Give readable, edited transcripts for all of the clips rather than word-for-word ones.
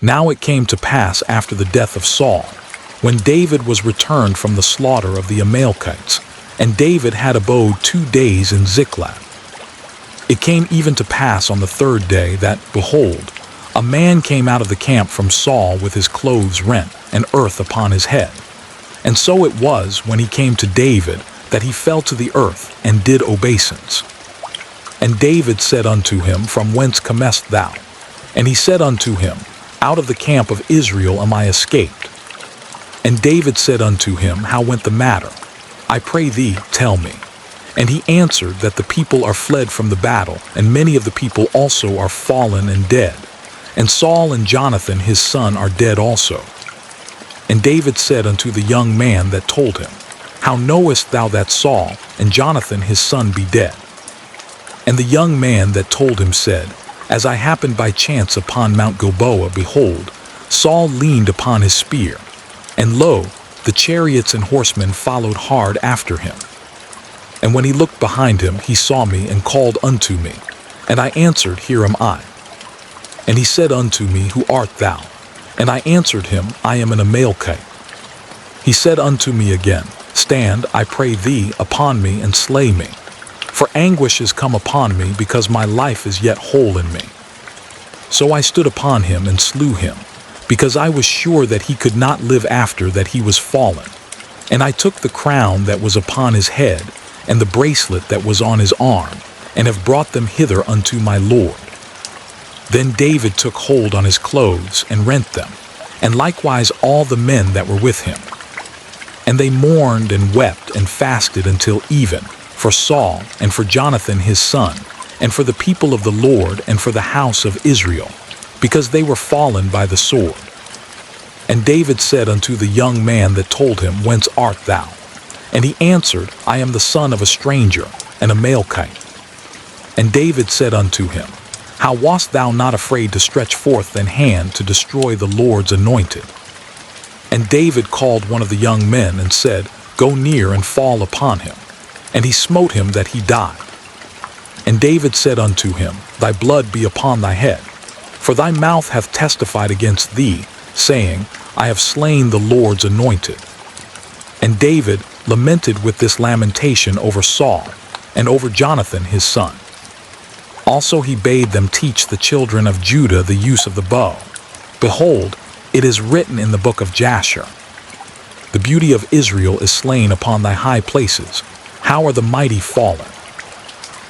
Now it came to pass after the death of Saul, when David was returned from the slaughter of the Amalekites, and David had abode 2 days in Ziklag. It came even to pass on the 3rd day that, behold, a man came out of the camp from Saul with his clothes rent and earth upon his head. And so it was, when he came to David, that he fell to the earth and did obeisance. And David said unto him, From whence comest thou? And he said unto him, Out of the camp of Israel am I escaped. And David said unto him, How went the matter? I pray thee, tell me. And he answered that the people are fled from the battle, and many of the people also are fallen and dead. And Saul and Jonathan his son are dead also. And David said unto the young man that told him, How knowest thou that Saul and Jonathan his son be dead? And the young man that told him said, As I happened by chance upon Mount Gilboa, behold, Saul leaned upon his spear, and lo, the chariots and horsemen followed hard after him. And when he looked behind him, he saw me and called unto me. And I answered, Here am I. And he said unto me, Who art thou? And I answered him, I am an Amalekite. He said unto me again, Stand, I pray thee, upon me, and slay me. For anguish is come upon me, because my life is yet whole in me. So I stood upon him and slew him, because I was sure that he could not live after that he was fallen. And I took the crown that was upon his head, and the bracelet that was on his arm, and have brought them hither unto my Lord. Then David took hold on his clothes and rent them, and likewise all the men that were with him. And they mourned and wept and fasted until even, for Saul and for Jonathan his son, and for the people of the Lord and for the house of Israel, because they were fallen by the sword. And David said unto the young man that told him, Whence art thou? And he answered, I am the son of a stranger, an Amalekite. And David said unto him, How wast thou not afraid to stretch forth thine hand to destroy the Lord's anointed? And David called one of the young men and said, Go near and fall upon him. And he smote him that he died. And David said unto him, Thy blood be upon thy head, for thy mouth hath testified against thee, saying, I have slain the Lord's anointed. And David lamented with this lamentation over Saul, and over Jonathan his son. Also he bade them teach the children of Judah the use of the bow. Behold, it is written in the book of Jasher, The beauty of Israel is slain upon thy high places. How are the mighty fallen?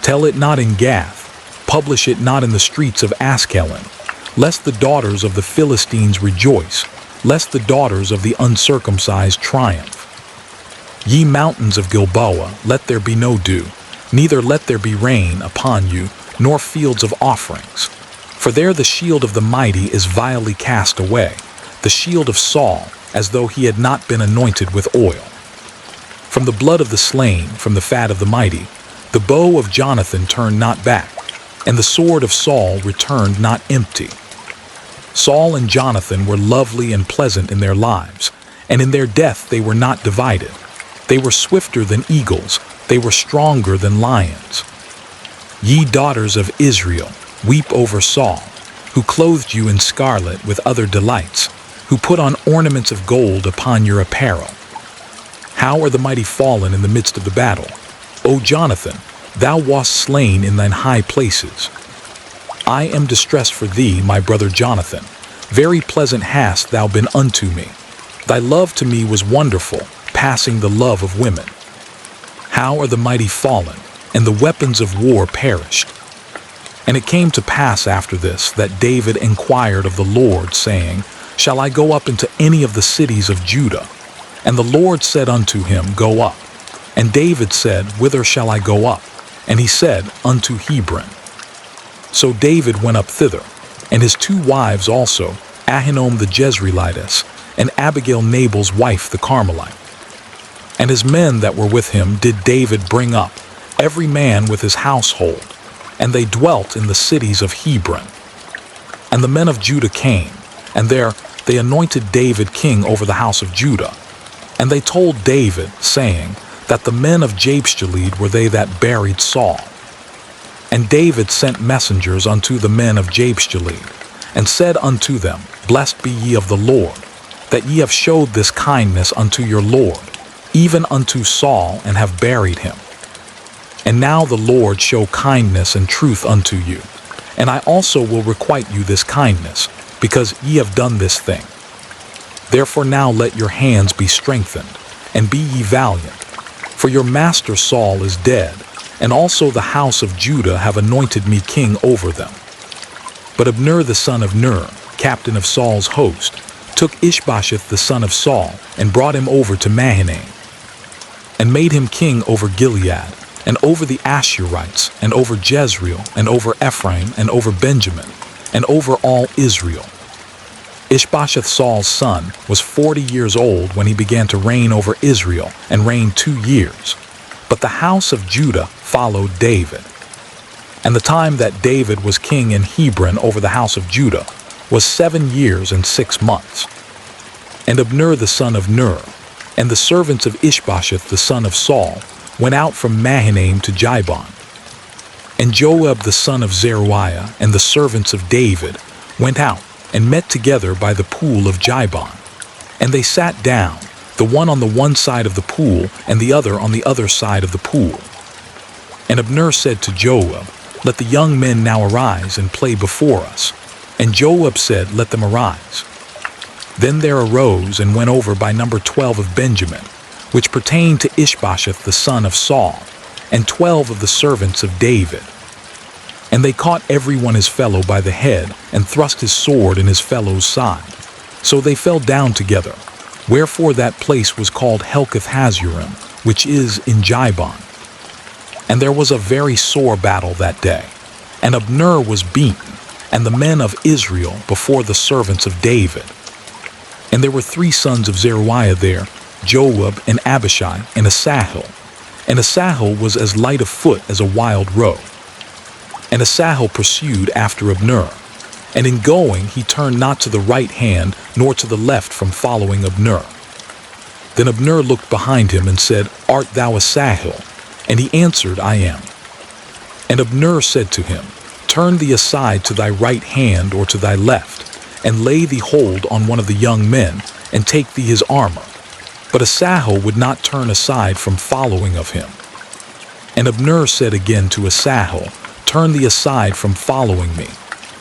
Tell it not in Gath, publish it not in the streets of Askelon, lest the daughters of the Philistines rejoice, lest the daughters of the uncircumcised triumph. Ye mountains of Gilboa, let there be no dew, neither let there be rain upon you, nor fields of offerings. For there the shield of the mighty is vilely cast away, the shield of Saul, as though he had not been anointed with oil. From the blood of the slain, from the fat of the mighty, the bow of Jonathan turned not back, and the sword of Saul returned not empty. Saul and Jonathan were lovely and pleasant in their lives, and in their death they were not divided. They were swifter than eagles, they were stronger than lions. Ye daughters of Israel, weep over Saul, who clothed you in scarlet with other delights, who put on ornaments of gold upon your apparel. How are the mighty fallen in the midst of the battle? O Jonathan, thou wast slain in thine high places. I am distressed for thee, my brother Jonathan. Very pleasant hast thou been unto me. Thy love to me was wonderful, passing the love of women. How are the mighty fallen, and the weapons of war perished? And it came to pass after this that David inquired of the Lord, saying, Shall I go up into any of the cities of Judah? And the Lord said unto him, Go up. And David said, Whither shall I go up? And he said, Unto Hebron. So David went up thither, and his 2 wives also, Ahinoam the Jezreelitess, and Abigail Nabal's wife the Carmelite. And his men that were with him did David bring up, every man with his household, and they dwelt in the cities of Hebron. And the men of Judah came, and there they anointed David king over the house of Judah. And they told David, saying, that the men of Jabeshgilead were they that buried Saul. And David sent messengers unto the men of Jabeshgilead, and said unto them, Blessed be ye of the Lord, that ye have showed this kindness unto your Lord, even unto Saul, and have buried him. And now the Lord show kindness and truth unto you, and I also will requite you this kindness, because ye have done this thing. Therefore now let your hands be strengthened, and be ye valiant, for your master Saul is dead, and also the house of Judah have anointed me king over them. But Abner the son of Ner, captain of Saul's host, took Ishbosheth the son of Saul, and brought him over to Mahanaim, and made him king over Gilead, and over the Ashurites, and over Jezreel, and over Ephraim, and over Benjamin, and over all Israel. Ishbosheth Saul's son was 40 years old when he began to reign over Israel, and reigned 2 years. But the house of Judah followed David. And the time that David was king in Hebron over the house of Judah was 7 years and 6 months. And Abner the son of Ner, and the servants of Ishbosheth the son of Saul, went out from Mahanaim to Jibon. And Joab the son of Zeruiah and the servants of David went out and met together by the pool of Jibon. And they sat down, the one on the one side of the pool, and the other on the other side of the pool. And Abner said to Joab, Let the young men now arise and play before us. And Joab said, Let them arise. Then there arose and went over by number 12 of Benjamin, which pertained to Ishbosheth the son of Saul, and 12 of the servants of David. And they caught every one his fellow by the head, and thrust his sword in his fellow's side. So they fell down together, wherefore that place was called Helkath Hazurim, which is in Jibon. And there was a very sore battle that day, and Abner was beaten, and the men of Israel before the servants of David. And there were 3 sons of Zeruiah there, Joab, and Abishai, and Asahel. And Asahel was as light of foot as a wild roe. And Asahel pursued after Abner, and in going he turned not to the right hand nor to the left from following Abner. Then Abner looked behind him and said, Art thou Asahel? And he answered, I am. And Abner said to him, Turn thee aside to thy right hand or to thy left, and lay thee hold on one of the young men, and take thee his armor. But Asahel would not turn aside from following of him. And Abner said again to Asahel, Turn thee aside from following me.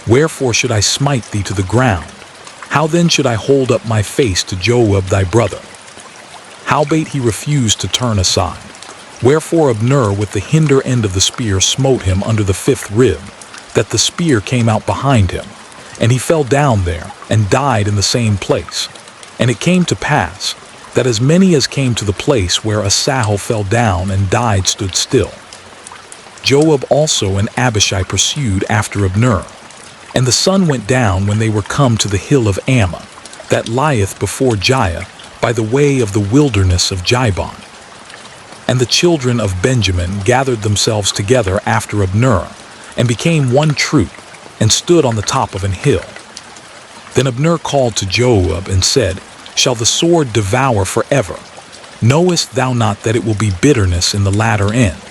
Wherefore should I smite thee to the ground? How then should I hold up my face to Joab thy brother? Howbeit he refused to turn aside. Wherefore Abner with the hinder end of the spear smote him under the 5th rib, that the spear came out behind him. And he fell down there, and died in the same place. And it came to pass, that as many as came to the place where Asahel fell down and died stood still. Joab also and Abishai pursued after Abner. And the sun went down when they were come to the hill of Ammah, that lieth before Giah, by the way of the wilderness of Jibon. And the children of Benjamin gathered themselves together after Abner, and became one troop, and stood on the top of an hill. Then Abner called to Joab and said, Shall the sword devour forever? Knowest thou not that it will be bitterness in the latter end?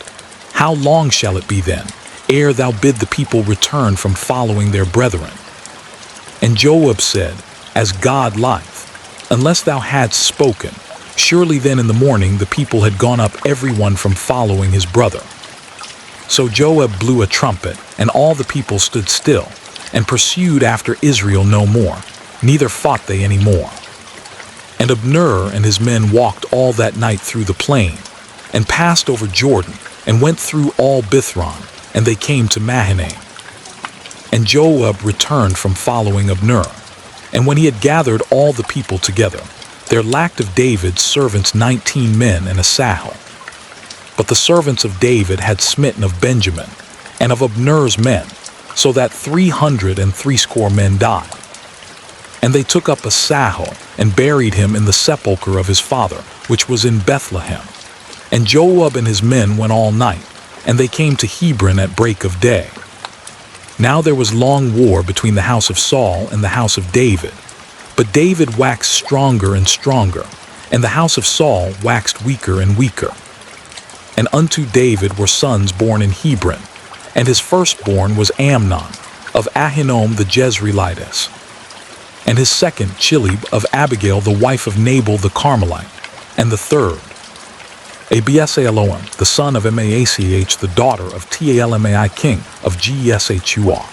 How long shall it be then, ere thou bid the people return from following their brethren? And Joab said, As God lieth, unless thou hadst spoken, surely then in the morning the people had gone up every one from following his brother. So Joab blew a trumpet, and all the people stood still, and pursued after Israel no more, neither fought they any more. And Abner and his men walked all that night through the plain, and passed over Jordan, and went through all Bithron, and they came to Mahanaim. And Joab returned from following Abner, and when he had gathered all the people together, there lacked of David's servants 19 men and Asahel. But the servants of David had smitten of Benjamin, and of Abner's men, so that 360 men died. And they took up Asahel, and buried him in the sepulchre of his father, which was in Bethlehem. And Joab and his men went all night, and they came to Hebron at break of day. Now there was long war between the house of Saul and the house of David. But David waxed stronger and stronger, and the house of Saul waxed weaker and weaker. And unto David were sons born in Hebron, and his firstborn was Amnon, of Ahinoam the Jezreelitess, and his second Chilib of Abigail the wife of Nabal the Carmelite, and the third Abieseloam the son of Maach the daughter of Talmai king of Geshur,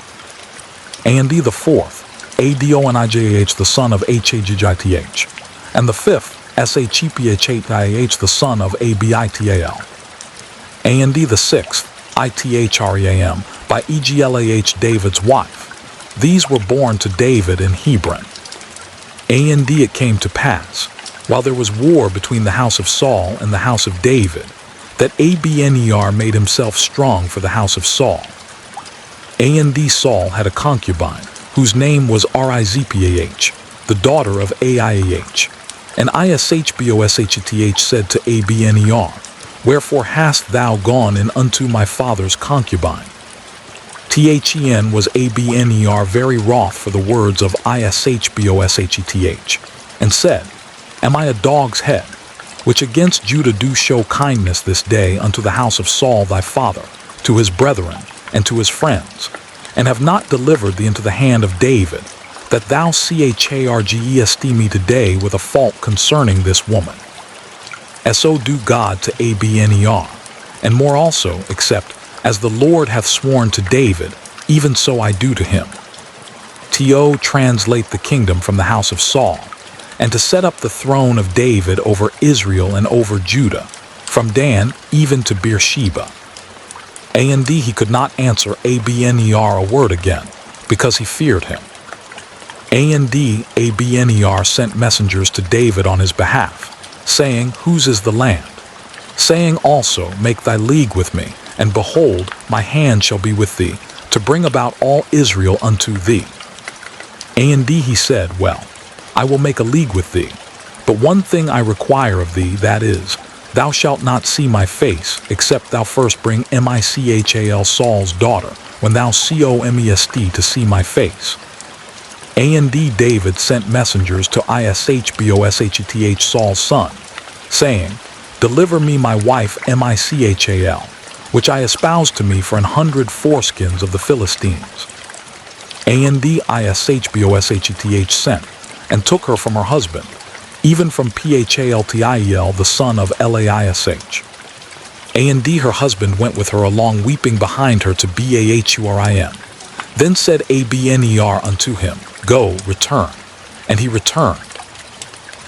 and the fourth Adonijah the son of Hagith, and the fifth Sheph the son of Abital, and the sixth Ithram by Eglah David's wife. These were born to David in Hebron. And it came to pass, while there was war between the house of Saul and the house of David, that Abner made himself strong for the house of Saul. And Saul had a concubine, whose name was Rizpah, the daughter of Aiah. And Ishbosheth said to Abner, Wherefore hast thou gone in unto my father's concubine? Then was Abner very wroth for the words of Ishbosheth, and said, Am I a dog's head, which against Judah do show kindness this day unto the house of Saul thy father, to his brethren, and to his friends, and have not delivered thee into the hand of David, that thou chargest me today with a fault concerning this woman? As so do God to Abner, and more also, except as the Lord hath sworn to David, even so I do to him. To translate the kingdom from the house of Saul, and to set up the throne of David over Israel and over Judah, from Dan even to Beersheba. And he could not answer Abner a word again, because he feared him. And Abner sent messengers to David on his behalf, saying, Whose is the land? Saying also, Make thy league with me, and behold, my hand shall be with thee, to bring about all Israel unto thee. And he said, Well, I will make a league with thee, but one thing I require of thee, that is, thou shalt not see my face, except thou first bring Michal Saul's daughter, when thou comest to see my face. And David sent messengers to Ishbosheth Saul's son, saying, Deliver me my wife Michal, which I espoused to me for 100 foreskins of the Philistines. And Ishbosheth sent, and took her from her husband, even from Paltiel the son of Eliashach. And her husband went with her along weeping behind her to Bahurim. Then said Abner unto him, Go, return. And he returned.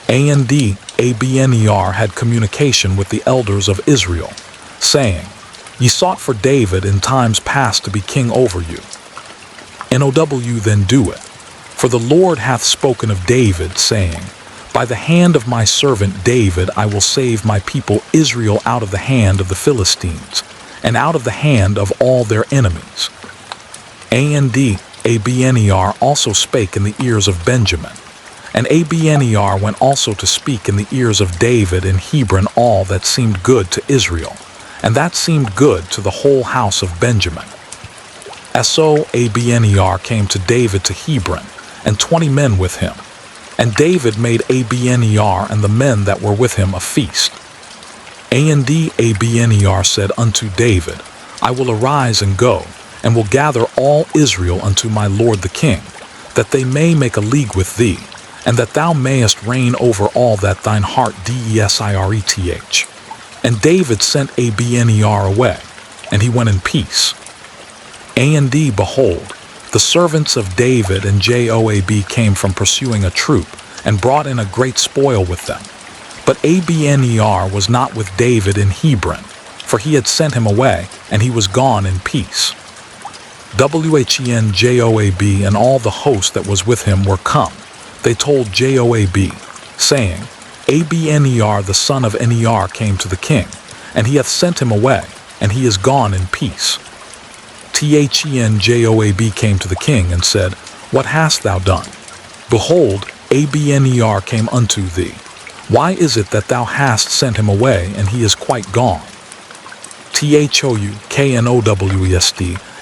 And Abner had communication with the elders of Israel, saying, Ye sought for David in times past to be king over you. Now then do it. For the Lord hath spoken of David, saying, By the hand of my servant David I will save my people Israel out of the hand of the Philistines, and out of the hand of all their enemies. And Abner also spake in the ears of Benjamin. And Abner went also to speak in the ears of David in Hebron all that seemed good to Israel, and that seemed good to the whole house of Benjamin. As so Abner came to David to Hebron, and 20 men with him. And David made Abner and the men that were with him a feast. And Abner said unto David, I will arise and go, and will gather all Israel unto my lord the king, that they may make a league with thee, and that thou mayest reign over all that thine heart desireth. And David sent Abner away, and he went in peace. And behold, the servants of David and Joab came from pursuing a troop, and brought in a great spoil with them. But Abner was not with David in Hebron, for he had sent him away, and he was gone in peace. Joab and all the host that was with him were come. They told Joab, saying, Abner the son of Ner came to the king, and he hath sent him away, and he is gone in peace. Joab came to the king and said, What hast thou done? Behold, Abner came unto thee. Why is it that thou hast sent him away, and he is quite gone? Knows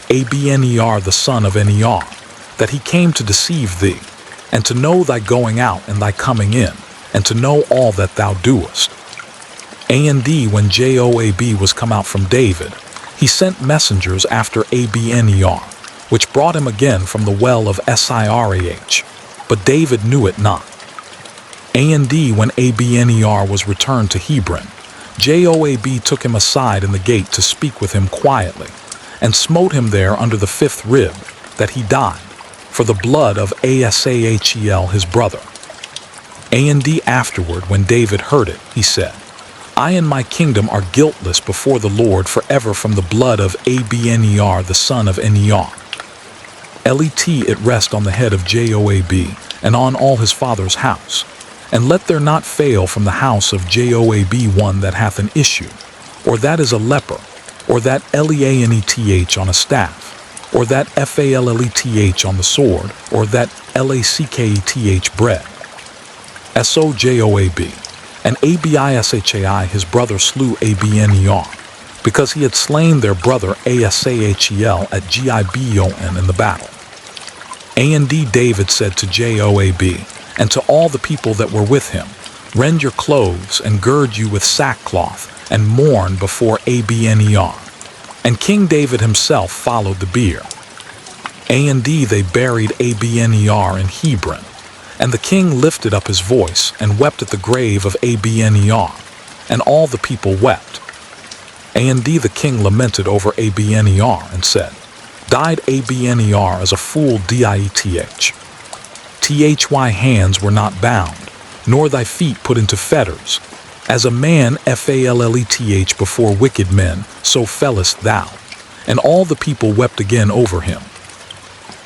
Abner the son of Ner, that he came to deceive thee, and to know thy going out and thy coming in, and to know all that thou doest. And when Joab was come out from David, he sent messengers after Abner, which brought him again from the well of Sirah. But David knew it not. And when Abner was returned to Hebron, Joab took him aside in the gate to speak with him quietly, and smote him there under the 5th rib, that he died, for the blood of Asahel his brother. And afterward, when David heard it, he said, I and my kingdom are guiltless before the Lord forever from the blood of Abner the son of Near. Let it rest on the head of Joab, and on all his father's house. And let there not fail from the house of Joab one that hath an issue, or that is a leper, or that Leaneth on a staff, or that Phaleth on the sword, or that Lacketh bread. So Joab, and Abishai his brother slew Abner, because he had slain their brother Asahel at Gibeon in the battle. And David said to Joab, and to all the people that were with him, Rend your clothes, and gird you with sackcloth, and mourn before Abner. And King David himself followed the bier. And they buried Abner in Hebron. And the king lifted up his voice, and wept at the grave of Abner, and all the people wept. And the king lamented over Abner, and said, Died Abner as a fool dieth. Thy hands were not bound, nor thy feet put into fetters. As a man Phaleth before wicked men, so fellest thou. And all the people wept again over him.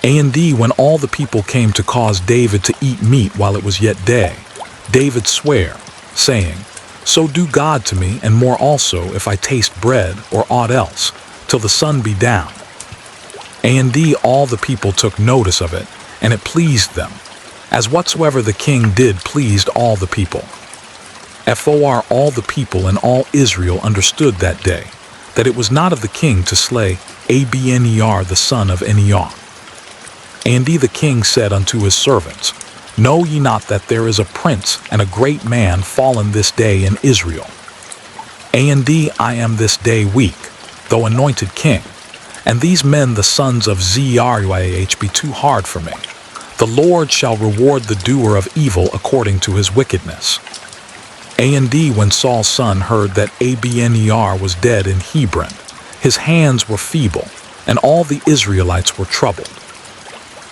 And when all the people came to cause David to eat meat while it was yet day, David sware, saying, So do God to me, and more also, if I taste bread or aught else, till the sun be down. And all the people took notice of it, and it pleased them, as whatsoever the king did pleased all the people. For all the people and all Israel understood that day, that it was not of the king to slay Abner the son of Near. And the king said unto his servants, Know ye not that there is a prince and a great man fallen this day in Israel? And I am this day weak, though anointed king, and these men the sons of Zeruiah be too hard for me. The Lord shall reward the doer of evil according to his wickedness. And when Saul's son heard that Abner was dead in Hebron, his hands were feeble, and all the Israelites were troubled.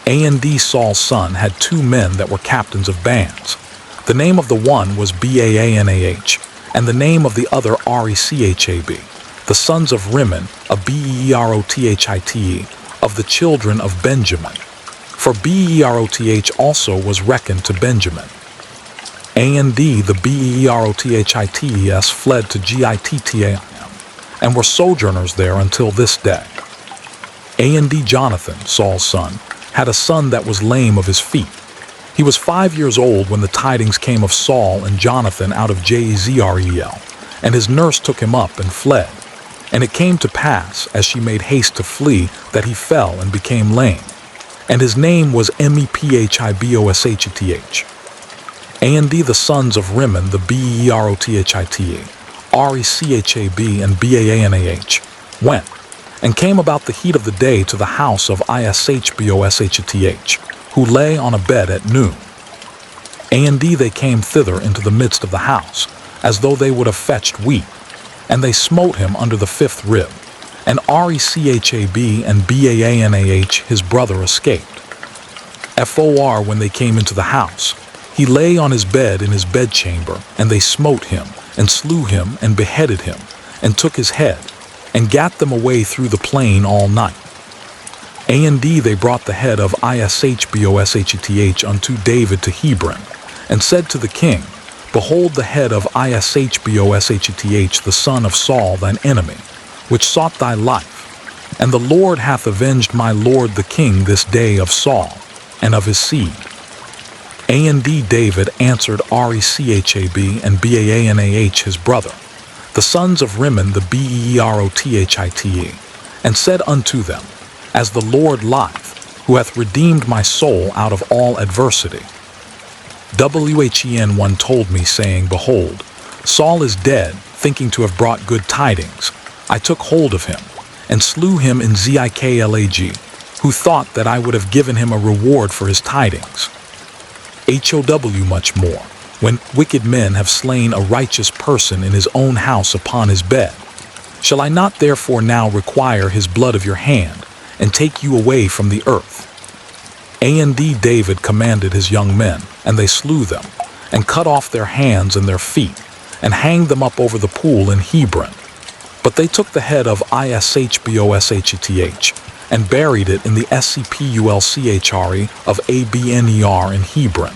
And Saul's son had 2 men that were captains of bands. The name of the one was Baanah, and the name of the other Rechab, the sons of Rimmon, a Beerothite, of the children of Benjamin. For Beeroth also was reckoned to Benjamin. And the Beerothites fled to Gittaim, and were sojourners there until this day. And Jonathan, Saul's son, had a son that was lame of his feet. He was 5 years old when the tidings came of Saul and Jonathan out of Jezreel, and his nurse took him up and fled. And it came to pass, as she made haste to flee, that he fell and became lame. And his name was Mephibosheth. And the sons of Rimmon the Beerothite, Rechab and Baanah, went, and came about the heat of the day to the house of Ishbosheth, who lay on a bed at noon. And they came thither into the midst of the house, as though they would have fetched wheat, and they smote him under the 5th rib. And Rechab and Baanah his brother escaped. When they came into the house, he lay on his bed in his bedchamber, and they smote him, and slew him, and beheaded him, and took his head, and gat them away through the plain all night. And they brought the head of Ishbosheth unto David to Hebron, and said to the king, Behold the head of Ishbosheth the son of Saul thine enemy, which sought thy life. And the Lord hath avenged my lord the king this day of Saul, and of his seed. And David answered Rechab and Baanah his brother, the sons of Rimmon the Beerothite, and said unto them, As the Lord liveth, who hath redeemed my soul out of all adversity. One told me, saying, Behold, Saul is dead, thinking to have brought good tidings. I took hold of him, and slew him in Ziklag, who thought that I would have given him a reward for his tidings. HOW much more, when wicked men have slain a righteous person in his own house upon his bed. Shall I not therefore now require his blood of your hand, and take you away from the earth? And David commanded his young men, and they slew them, and cut off their hands and their feet, and hanged them up over the pool in Hebron. But they took the head of Ishbosheth, and buried it in the Sepulchre of Abner in Hebron.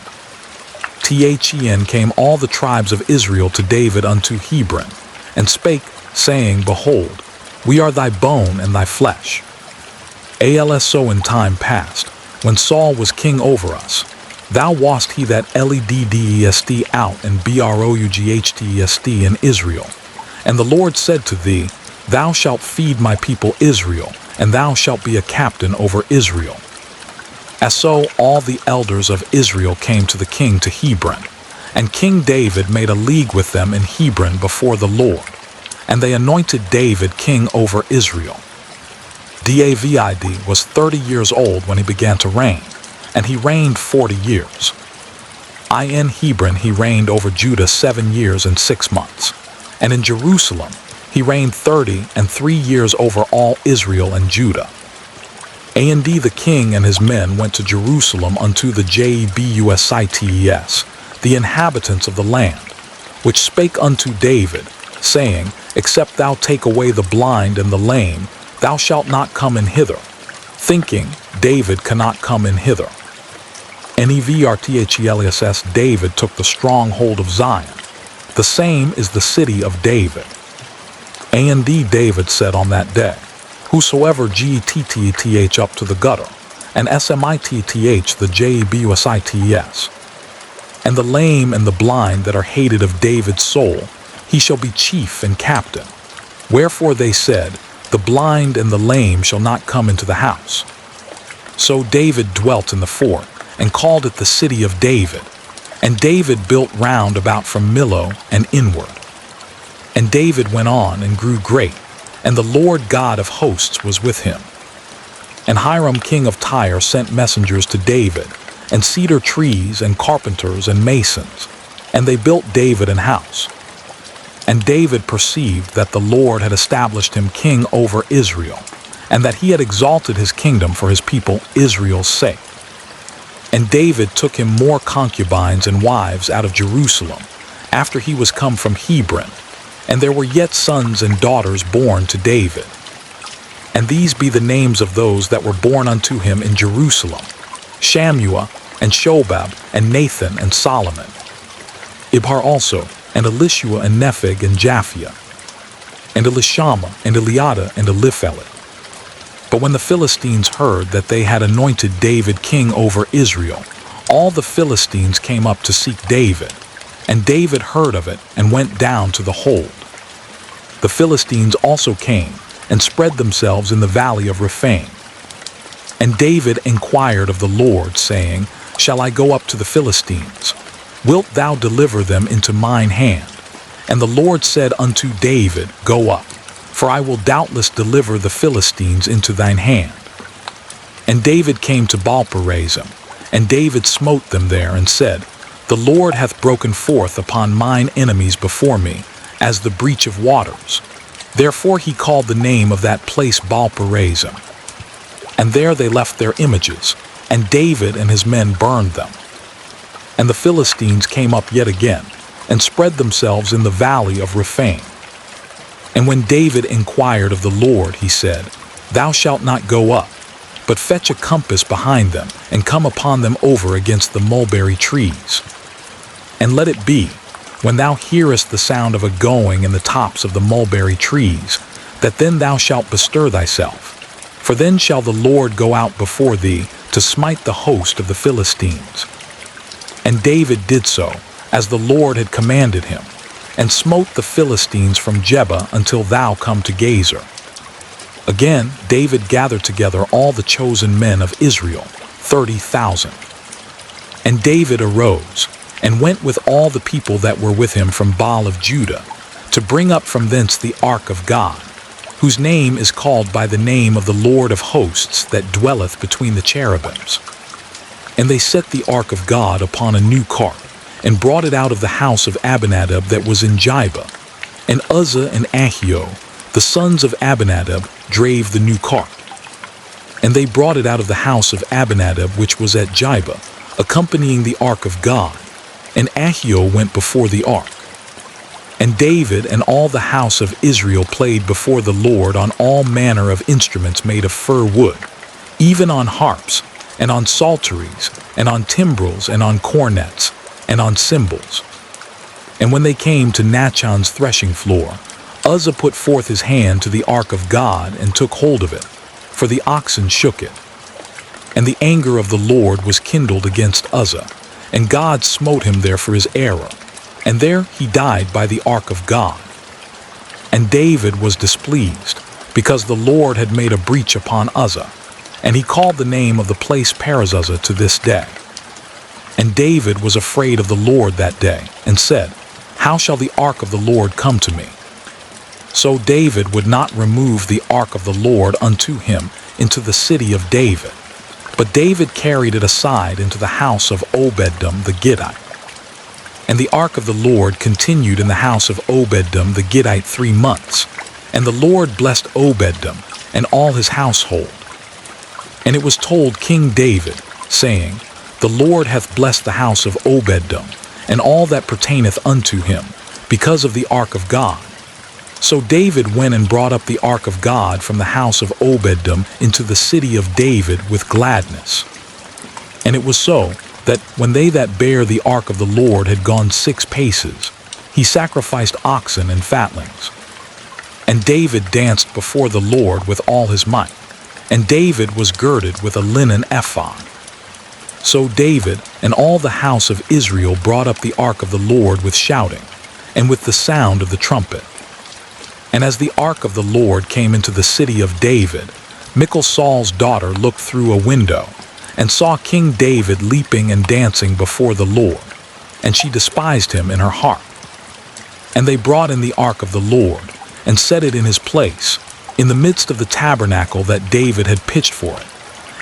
Then came all the tribes of Israel to David unto Hebron, and spake, saying, Behold, we are thy bone and thy flesh. Also in time past, when Saul was king over us, thou wast he that leddest out and broughtest in Israel. And the Lord said to thee, Thou shalt feed my people Israel, and thou shalt be a captain over Israel. As so all the elders of Israel came to the king to Hebron, and King David made a league with them in Hebron before the Lord, and they anointed David king over Israel. David was 30 years old when he began to reign, and he reigned 40 years. In Hebron he reigned over Judah 7 years and 6 months, and in Jerusalem he reigned 33 years over all Israel and Judah. The king and his men went to Jerusalem unto the Jebusites, the inhabitants of the land, which spake unto David, saying, Except thou take away the blind and the lame, thou shalt not come in hither, thinking, David cannot come in hither. Nevertheless, David took the stronghold of Zion. The same is the city of David. David said on that day, Whosoever gtth up to the gutter, and smith the Jebusites, and the lame and the blind that are hated of David's soul, he shall be chief and captain. Wherefore they said, The blind and the lame shall not come into the house. So David dwelt in the fort, and called it the city of David. And David built round about from Millo and inward. And David went on and grew great, and the Lord God of hosts was with him. And Hiram king of Tyre sent messengers to David, and cedar trees, and carpenters, and masons, and they built David an house. And David perceived that the Lord had established him king over Israel, and that he had exalted his kingdom for his people Israel's sake. And David took him more concubines and wives out of Jerusalem, after he was come from Hebron, and there were yet sons and daughters born to David. And these be the names of those that were born unto him in Jerusalem: Shammua, and Shobab, and Nathan, and Solomon. Ibhar also, and Elishua, and Nepheg, and Japhia, and Elishama, and Eliada, and Eliphelet. But when the Philistines heard that they had anointed David king over Israel, all the Philistines came up to seek David, and David heard of it and went down to the hold. The Philistines also came and spread themselves in the valley of Rephaim. And David inquired of the Lord, saying, Shall I go up to the Philistines? Wilt thou deliver them into mine hand? And the Lord said unto David, Go up, for I will doubtless deliver the Philistines into thine hand. And David came to Baal-perazim, and David smote them there, and said, The Lord hath broken forth upon mine enemies before me, as the breach of waters. Therefore he called the name of that place Baal-perazim. And there they left their images, and David and his men burned them. And the Philistines came up yet again, and spread themselves in the valley of Rephaim. And when David inquired of the Lord, he said, Thou shalt not go up, but fetch a compass behind them, and come upon them over against the mulberry trees. And let it be, when thou hearest the sound of a going in the tops of the mulberry trees, that then thou shalt bestir thyself. For then shall the Lord go out before thee to smite the host of the Philistines. And David did so, as the Lord had commanded him, and smote the Philistines from Jebah until thou come to Gazer. Again David gathered together all the chosen men of Israel, 30,000. And David arose, and went with all the people that were with him from Baal of Judah, to bring up from thence the ark of God. whose name is called by the name of the Lord of hosts that dwelleth between the cherubims. And they set the ark of God upon a new cart, and brought it out of the house of Abinadab that was in Jibah. And Uzzah and Ahio, the sons of Abinadab, drave the new cart. And they brought it out of the house of Abinadab which was at Jibah, accompanying the ark of God. And Ahio went before the ark. And David and all the house of Israel played before the Lord on all manner of instruments made of fir wood, even on harps, and on psalteries, and on timbrels, and on cornets, and on cymbals. And when they came to Nachon's threshing floor, Uzzah put forth his hand to the ark of God and took hold of it, for the oxen shook it. And the anger of the Lord was kindled against Uzzah, and God smote him there for his error. And there he died by the ark of God. And David was displeased, because the Lord had made a breach upon Uzzah, and he called the name of the place Perizuzzah to this day. And David was afraid of the Lord that day, and said, How shall the ark of the Lord come to me? So David would not remove the ark of the Lord unto him into the city of David, but David carried it aside into the house of Obed-edom the Gittite. And the ark of the Lord continued in the house of Obed-edom the Gittite 3 months. And the Lord blessed Obed-edom and all his household. And it was told King David, saying, The Lord hath blessed the house of Obed-edom, and all that pertaineth unto him, because of the ark of God. So David went and brought up the ark of God from the house of Obed-edom into the city of David with gladness. And it was so, that when they that bare the ark of the Lord had gone 6 paces, he sacrificed oxen and fatlings. And David danced before the Lord with all his might, and David was girded with a linen ephod. So David and all the house of Israel brought up the ark of the Lord with shouting, and with the sound of the trumpet. And as the ark of the Lord came into the city of David, Michal Saul's daughter looked through a window, and saw King David leaping and dancing before the Lord, and she despised him in her heart. And they brought in the ark of the Lord, and set it in his place, in the midst of the tabernacle that David had pitched for it.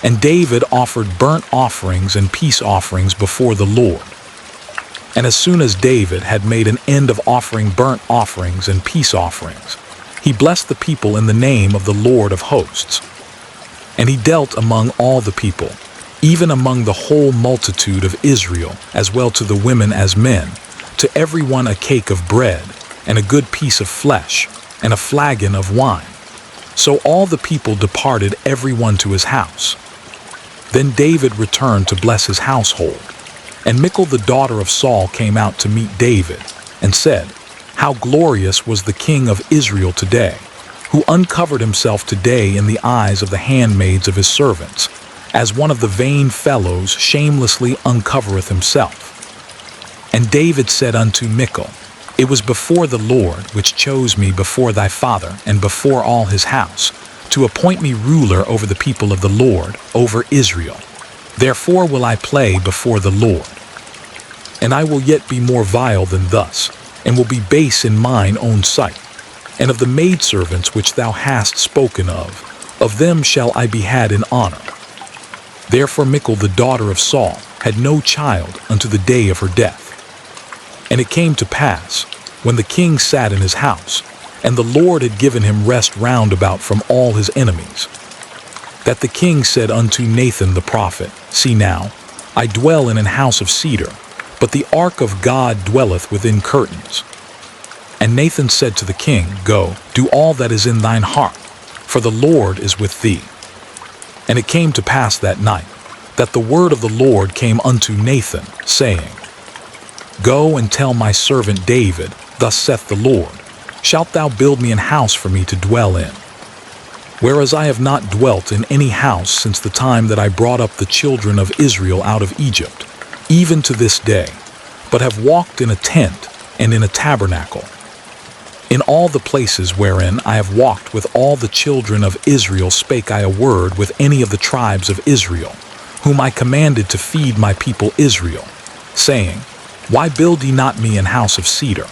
And David offered burnt offerings and peace offerings before the Lord. And as soon as David had made an end of offering burnt offerings and peace offerings, he blessed the people in the name of the Lord of hosts. And he dealt among all the people, even among the whole multitude of Israel, as well to the women as men, to every one a cake of bread, and a good piece of flesh, and a flagon of wine. So all the people departed every one to his house. Then David returned to bless his household. And Michal the daughter of Saul came out to meet David, and said, How glorious was the king of Israel today, who uncovered himself today in the eyes of the handmaids of his servants, as one of the vain fellows shamelessly uncovereth himself. And David said unto Michal, It was before the Lord which chose me before thy father and before all his house, to appoint me ruler over the people of the Lord, over Israel. Therefore will I play before the Lord. And I will yet be more vile than thus, and will be base in mine own sight. And of the maidservants which thou hast spoken of them shall I be had in honor. Therefore Michal the daughter of Saul had no child unto the day of her death. And it came to pass, when the king sat in his house, and the Lord had given him rest round about from all his enemies, that the king said unto Nathan the prophet, See now, I dwell in an house of cedar, but the ark of God dwelleth within curtains. And Nathan said to the king, Go, do all that is in thine heart, for the Lord is with thee. And it came to pass that night, that the word of the Lord came unto Nathan, saying, Go and tell my servant David, Thus saith the Lord, Shalt thou build me an house for me to dwell in? Whereas I have not dwelt in any house since the time that I brought up the children of Israel out of Egypt, even to this day, but have walked in a tent and in a tabernacle. In all the places wherein I have walked with all the children of Israel spake I a word with any of the tribes of Israel, whom I commanded to feed my people Israel, saying, Why build ye not me an house of cedar?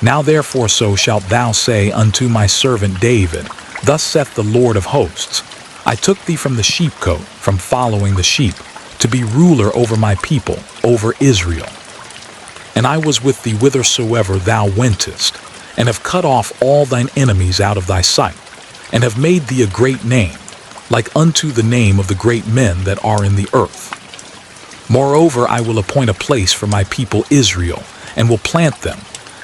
Now therefore so shalt thou say unto my servant David, Thus saith the Lord of hosts, I took thee from the sheepcote, from following the sheep, to be ruler over my people, over Israel. And I was with thee whithersoever thou wentest, and have cut off all thine enemies out of thy sight, and have made thee a great name, like unto the name of the great men that are in the earth. Moreover, I will appoint a place for my people Israel, and will plant them,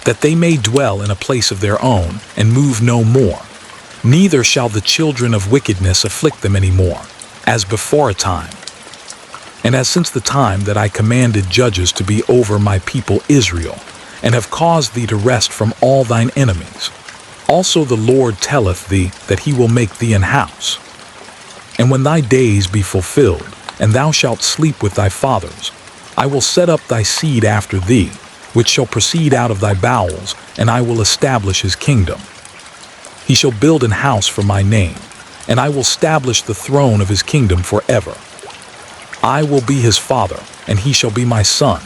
that they may dwell in a place of their own, and move no more. Neither shall the children of wickedness afflict them any more, as before a time. And as since the time that I commanded judges to be over my people Israel, and have caused thee to rest from all thine enemies, also the Lord telleth thee that he will make thee an house. And when thy days be fulfilled, and thou shalt sleep with thy fathers, I will set up thy seed after thee, which shall proceed out of thy bowels, and I will establish his kingdom. He shall build an house for my name, and I will establish the throne of his kingdom forever. I will be his father, and he shall be my son.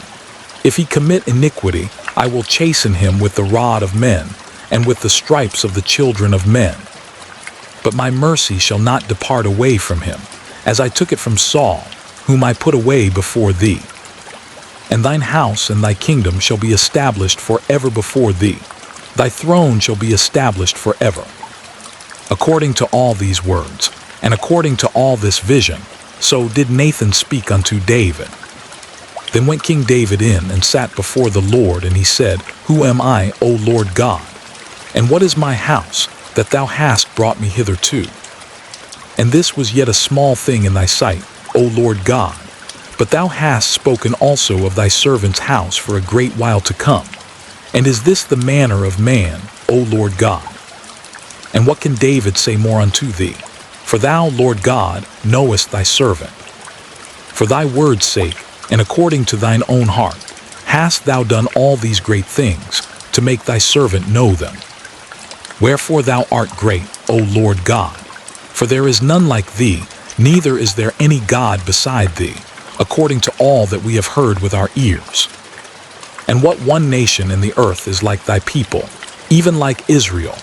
If he commit iniquity, I will chasten him with the rod of men, and with the stripes of the children of men. But my mercy shall not depart away from him, as I took it from Saul, whom I put away before thee. And thine house and thy kingdom shall be established forever before thee. Thy throne shall be established forever. According to all these words, and according to all this vision, so did Nathan speak unto David. Then went King David in and sat before the Lord, and he said, Who am I, O Lord God? And what is my house, that thou hast brought me hitherto? And this was yet a small thing in thy sight, O Lord God. But thou hast spoken also of thy servant's house for a great while to come. And is this the manner of man, O Lord God? And what can David say more unto thee? For thou, Lord God, knowest thy servant. For thy word's sake, and according to thine own heart, hast thou done all these great things, to make thy servant know them. Wherefore thou art great, O Lord God. For there is none like thee, neither is there any God beside thee, according to all that we have heard with our ears. And what one nation in the earth is like thy people, even like Israel,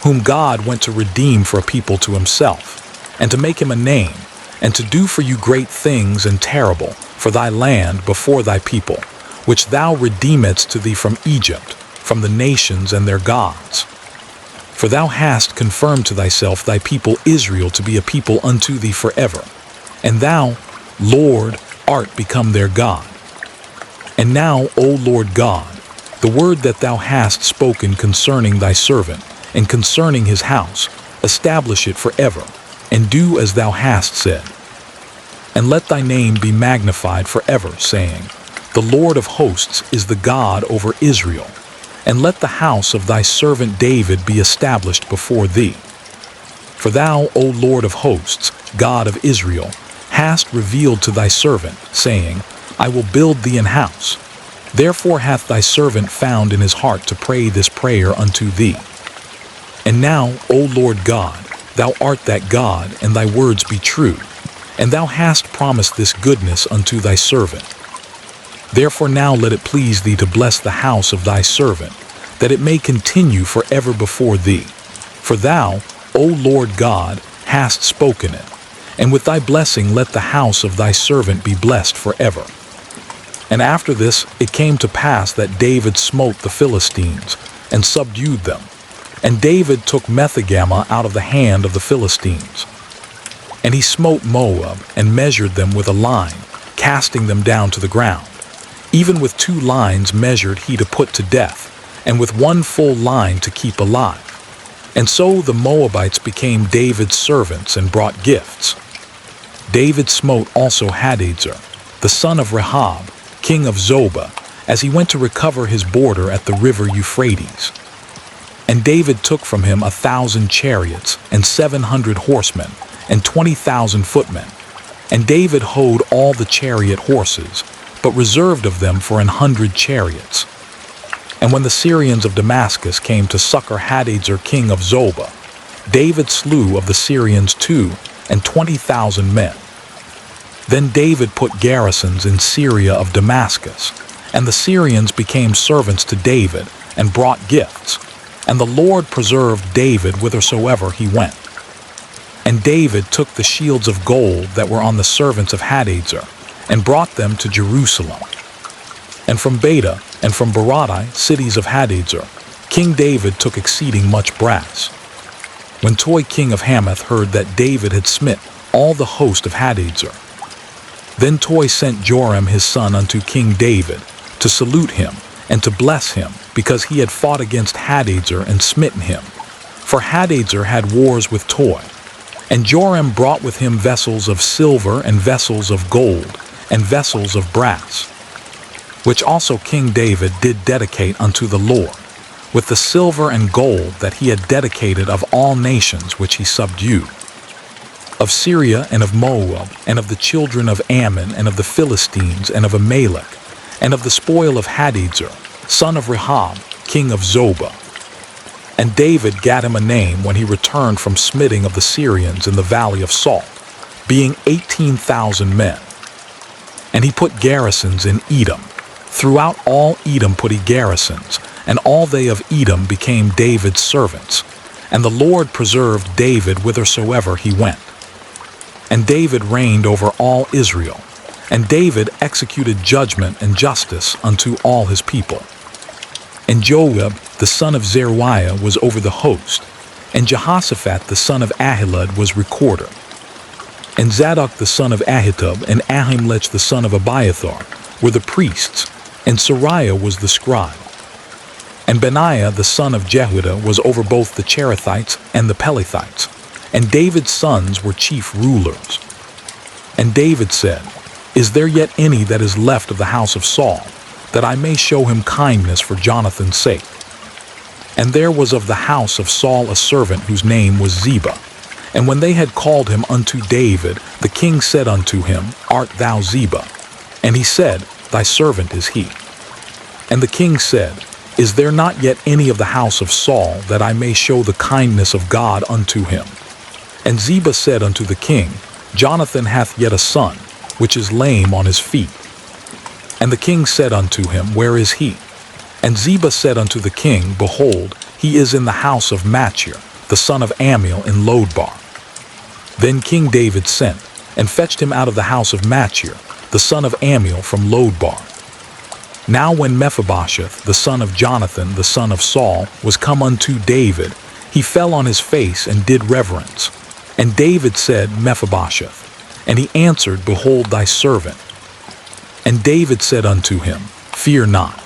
whom God went to redeem for a people to himself, and to make him a name, and to do for you great things and terrible for thy land before thy people, which thou redeemedst to thee from Egypt, from the nations and their gods. For thou hast confirmed to thyself thy people Israel to be a people unto thee forever, and thou, Lord, art become their God. And now, O Lord God, the word that thou hast spoken concerning thy servant, and concerning his house, establish it forever, and do as thou hast said. And let thy name be magnified forever, saying, The Lord of hosts is the God over Israel. And let the house of thy servant David be established before thee. For thou, O Lord of hosts, God of Israel, hast revealed to thy servant, saying, I will build thee an house. Therefore hath thy servant found in his heart to pray this prayer unto thee. And now, O Lord God, thou art that God, and thy words be true, and thou hast promised this goodness unto thy servant. Therefore now let it please thee to bless the house of thy servant, that it may continue forever before thee. For thou, O Lord God, hast spoken it, and with thy blessing let the house of thy servant be blessed forever. And after this it came to pass that David smote the Philistines, and subdued them. And David took Methegama out of the hand of the Philistines. And he smote Moab, and measured them with a line, casting them down to the ground. Even with 2 lines measured he to put to death, and with 1 full line to keep alive. And so the Moabites became David's servants and brought gifts. David smote also Hadadezer, the son of Rehob, king of Zobah, as he went to recover his border at the river Euphrates. And David took from him 1,000 chariots, and 700 horsemen, and 20,000 footmen. And David houghed all the chariot horses, but reserved of them for 100 chariots. And when the Syrians of Damascus came to succor Hadadezer king of Zobah, David slew of the Syrians 220,000 men. Then David put garrisons in Syria of Damascus, and the Syrians became servants to David, and brought gifts. And the Lord preserved David whithersoever he went. And David took the shields of gold that were on the servants of Hadazer, and brought them to Jerusalem. And from Beta and from Baradai, cities of Hadazer, King David took exceeding much brass. When Toi king of Hamath heard that David had smit all the host of Hadazer, then Toi sent Joram his son unto King David, to salute him, and to bless him, because he had fought against Hadazer and smitten him. For Hadazer had wars with Toi. And Joram brought with him vessels of silver and vessels of gold and vessels of brass, which also King David did dedicate unto the Lord, with the silver and gold that he had dedicated of all nations which he subdued, of Syria and of Moab, and of the children of Ammon, and of the Philistines, and of Amalek, and of the spoil of Hadazer, son of Rehob, king of Zobah. And David gat him a name when he returned from smiting of the Syrians in the valley of Salt, being 18,000 men. And he put garrisons in Edom. Throughout all Edom put he garrisons, and all they of Edom became David's servants. And the Lord preserved David whithersoever he went. And David reigned over all Israel. And David executed judgment and justice unto all his people. And Joab the son of Zeruiah was over the host, and Jehoshaphat the son of Ahilud was recorder. And Zadok the son of Ahitub and Ahimelech the son of Abiathar were the priests, and Sariah was the scribe. And Benaiah the son of Jehuiada was over both the Cherethites and the Pelethites, and David's sons were chief rulers. And David said, Is there yet any that is left of the house of Saul, that I may show him kindness for Jonathan's sake? And there was of the house of Saul a servant whose name was Ziba. And when they had called him unto David, the king said unto him, Art thou Ziba? And he said, Thy servant is he. And the king said, Is there not yet any of the house of Saul, that I may show the kindness of God unto him? And Ziba said unto the king, Jonathan hath yet a son, which is lame on his feet. And the king said unto him, Where is he? And Ziba said unto the king, Behold, he is in the house of Machir, the son of Ammiel in Lodebar. Then King David sent, and fetched him out of the house of Machir, the son of Ammiel from Lodebar. Now when Mephibosheth, the son of Jonathan, the son of Saul, was come unto David, he fell on his face and did reverence. And David said, Mephibosheth. And he answered, Behold thy servant. And David said unto him, Fear not,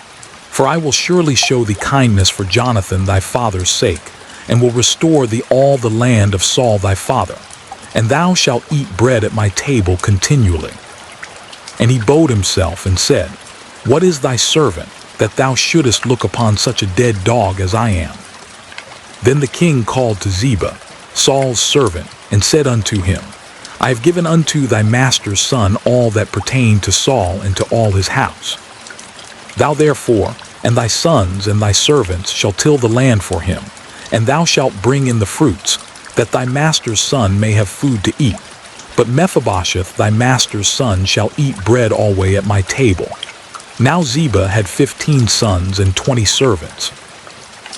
for I will surely show thee kindness for Jonathan thy father's sake, and will restore thee all the land of Saul thy father, and thou shalt eat bread at my table continually. And he bowed himself and said, What is thy servant, that thou shouldest look upon such a dead dog as I am? Then the king called to Ziba, Saul's servant, and said unto him, I have given unto thy master's son all that pertained to Saul and to all his house. Thou therefore and thy sons and thy servants shall till the land for him, and thou shalt bring in the fruits, that thy master's son may have food to eat. But Mephibosheth thy master's son shall eat bread alway at my table. Now Ziba had 15 sons and 20 servants.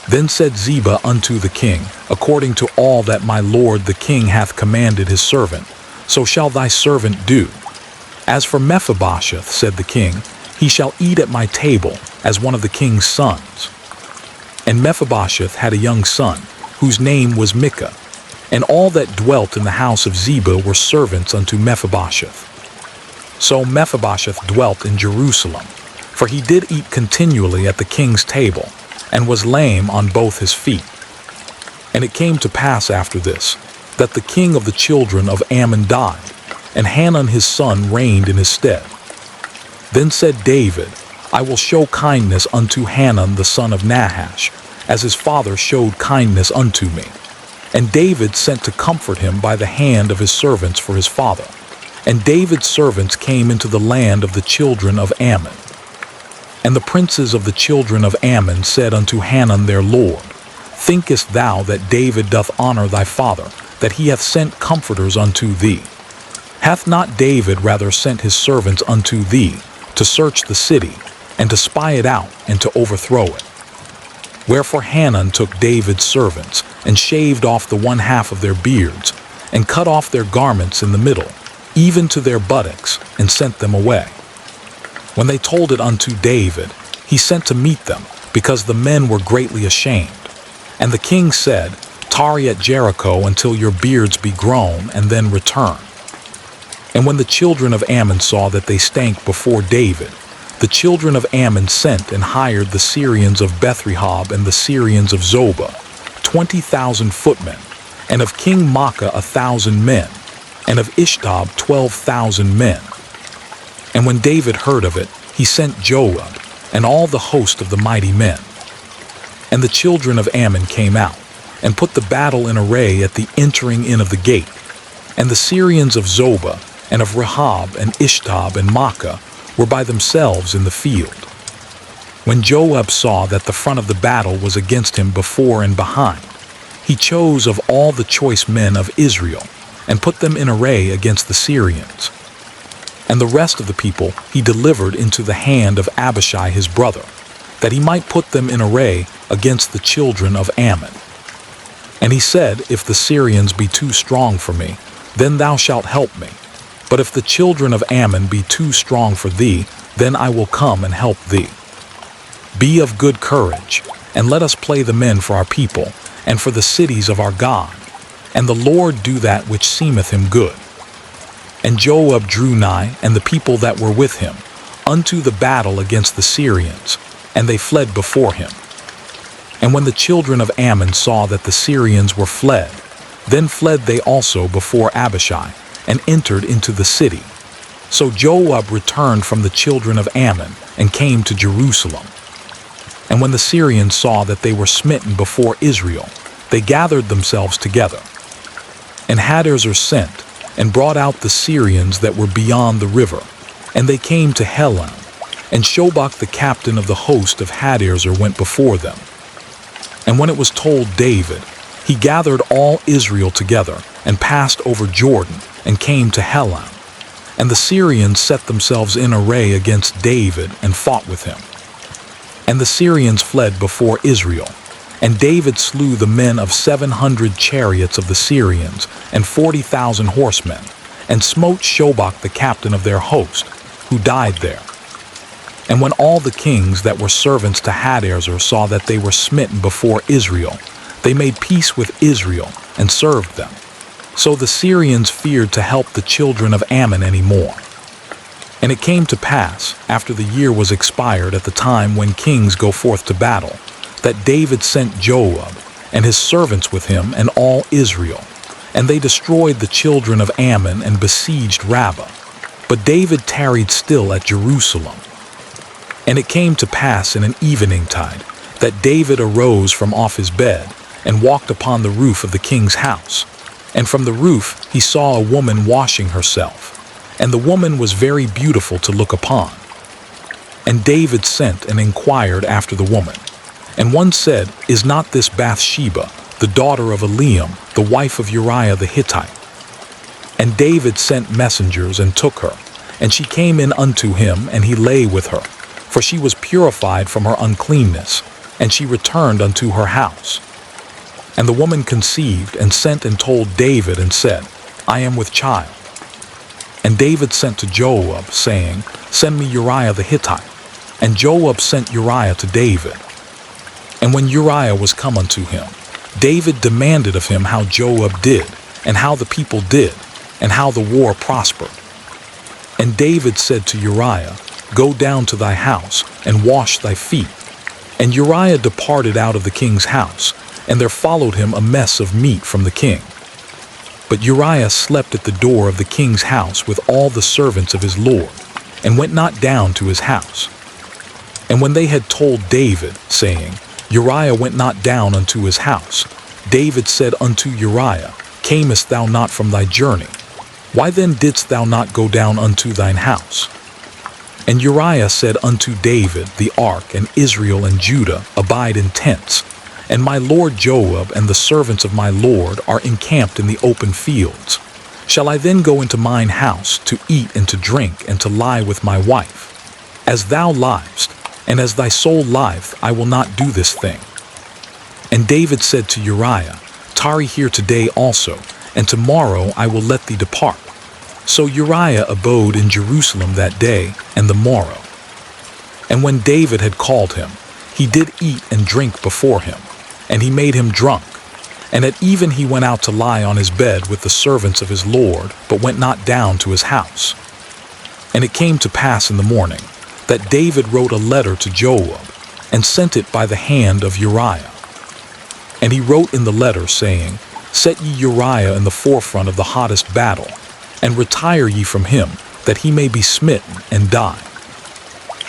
Then said Ziba unto the king, According to all that my lord the king hath commanded his servant, so shall thy servant do. As for Mephibosheth, said the king, he shall eat at my table as one of the king's sons. And Mephibosheth had a young son, whose name was Micah, and all that dwelt in the house of Ziba were servants unto Mephibosheth. So Mephibosheth dwelt in Jerusalem, for he did eat continually at the king's table, and was lame on both his feet. And it came to pass after this, that the king of the children of Ammon died, and Hanun his son reigned in his stead. Then said David, I will show kindness unto Hanun the son of Nahash, as his father showed kindness unto me. And David sent to comfort him by the hand of his servants for his father. And David's servants came into the land of the children of Ammon. And the princes of the children of Ammon said unto Hanun their lord, Thinkest thou that David doth honor thy father, that he hath sent comforters unto thee? Hath not David rather sent his servants unto thee, to search the city, and to spy it out, and to overthrow it? Wherefore Hanun took David's servants, and shaved off the one half of their beards, and cut off their garments in the middle, even to their buttocks, and sent them away. When they told it unto David, he sent to meet them, because the men were greatly ashamed. And the king said, Tarry at Jericho until your beards be grown, and then return. And when the children of Ammon saw that they stank before David, the children of Ammon sent and hired the Syrians of Bethrehob and the Syrians of Zobah, 20,000 footmen, and of King Maacah 1,000 men, and of Ishtob 12,000 men. And when David heard of it, he sent Joab, and all the host of the mighty men. And the children of Ammon came out, and put the battle in array at the entering in of the gate. And the Syrians of Zobah, and of Rehob, and Ishtob, and Maacah, were by themselves in the field. When Joab saw that the front of the battle was against him before and behind, he chose of all the choice men of Israel, and put them in array against the Syrians. And the rest of the people he delivered into the hand of Abishai his brother, that he might put them in array against the children of Ammon. And he said, If the Syrians be too strong for me, then thou shalt help me. But if the children of Ammon be too strong for thee, then I will come and help thee. Be of good courage, and let us play the men for our people, and for the cities of our God, and the Lord do that which seemeth him good. And Joab drew nigh, and the people that were with him, unto the battle against the Syrians, and they fled before him. And when the children of Ammon saw that the Syrians were fled, then fled they also before Abishai, and entered into the city. So Joab returned from the children of Ammon, and came to Jerusalem. And when the Syrians saw that they were smitten before Israel, they gathered themselves together. And Hadaezer sent, and brought out the Syrians that were beyond the river, and they came to Helam, and Shobach the captain of the host of Hadaezer went before them. And when it was told David, he gathered all Israel together, and passed over Jordan, and came to Helam. And the Syrians set themselves in array against David, and fought with him. And the Syrians fled before Israel, and David slew the men of 700 chariots of the Syrians, and 40,000 horsemen, and smote Shobach the captain of their host, who died there. And when all the kings that were servants to Hadaezer saw that they were smitten before Israel, they made peace with Israel, and served them. So the Syrians feared to help the children of Ammon any more. And it came to pass, after the year was expired at the time when kings go forth to battle, that David sent Joab, and his servants with him, and all Israel. And they destroyed the children of Ammon, and besieged Rabbah. But David tarried still at Jerusalem. And it came to pass in an eveningtide, that David arose from off his bed, and walked upon the roof of the king's house. And from the roof he saw a woman washing herself, and the woman was very beautiful to look upon. And David sent and inquired after the woman. And one said, Is not this Bathsheba, the daughter of Eliam, the wife of Uriah the Hittite? And David sent messengers and took her, and she came in unto him, and he lay with her, for she was purified from her uncleanness, and she returned unto her house. And the woman conceived, and sent and told David, and said, I am with child. And David sent to Joab, saying, Send me Uriah the Hittite. And Joab sent Uriah to David. And when Uriah was come unto him, David demanded of him how Joab did, and how the people did, and how the war prospered. And David said to Uriah, Go down to thy house, and wash thy feet. And Uriah departed out of the king's house, and there followed him a mess of meat from the king. But Uriah slept at the door of the king's house with all the servants of his lord, and went not down to his house. And when they had told David, saying, Uriah went not down unto his house, David said unto Uriah, Camest thou not from thy journey? Why then didst thou not go down unto thine house? And Uriah said unto David, The ark and Israel and Judah abide in tents, and my lord Joab and the servants of my lord are encamped in the open fields. Shall I then go into mine house to eat and to drink and to lie with my wife? As thou liest, and as thy soul lieth, I will not do this thing. And David said to Uriah, "Tarry here today also, and tomorrow I will let thee depart." So Uriah abode in Jerusalem that day and the morrow. And when David had called him, he did eat and drink before him, and he made him drunk. And at even he went out to lie on his bed with the servants of his lord, but went not down to his house. And it came to pass in the morning that David wrote a letter to Joab, and sent it by the hand of Uriah. And he wrote in the letter, saying, "Set ye Uriah in the forefront of the hottest battle, and retire ye from him, that he may be smitten and die."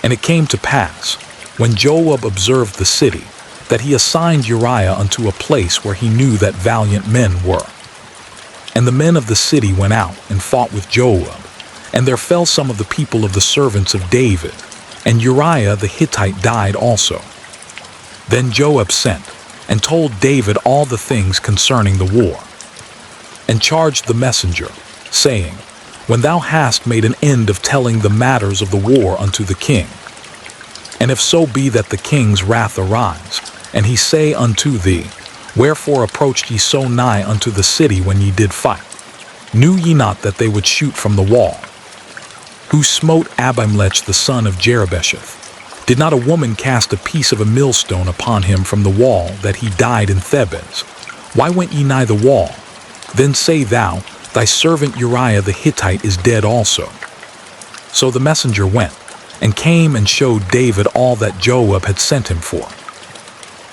And it came to pass, when Joab observed the city, that he assigned Uriah unto a place where he knew that valiant men were. And the men of the city went out and fought with Joab, and there fell some of the people of the servants of David, and Uriah the Hittite died also. Then Joab sent, and told David all the things concerning the war, and charged the messenger, saying, "When thou hast made an end of telling the matters of the war unto the king, and if so be that the king's wrath arise, and he say unto thee, Wherefore approached ye so nigh unto the city when ye did fight? Knew ye not that they would shoot from the wall? Who smote Abimelech the son of Jerubbesheth? Did not a woman cast a piece of a millstone upon him from the wall, that he died in Thebez? Why went ye nigh the wall? Then say thou, Thy servant Uriah the Hittite is dead also." So the messenger went, and came and showed David all that Joab had sent him for.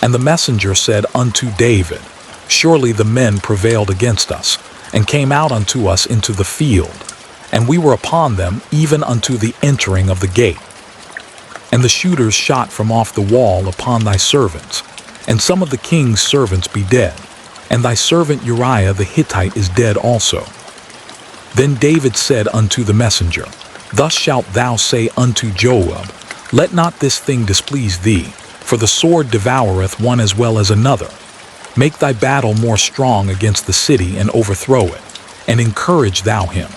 And the messenger said unto David, "Surely the men prevailed against us, and came out unto us into the field, and we were upon them even unto the entering of the gate. And the shooters shot from off the wall upon thy servants, and some of the king's servants be dead, and thy servant Uriah the Hittite is dead also." Then David said unto the messenger, "Thus shalt thou say unto Joab, Let not this thing displease thee, for the sword devoureth one as well as another. Make thy battle more strong against the city, and overthrow it, and encourage thou him."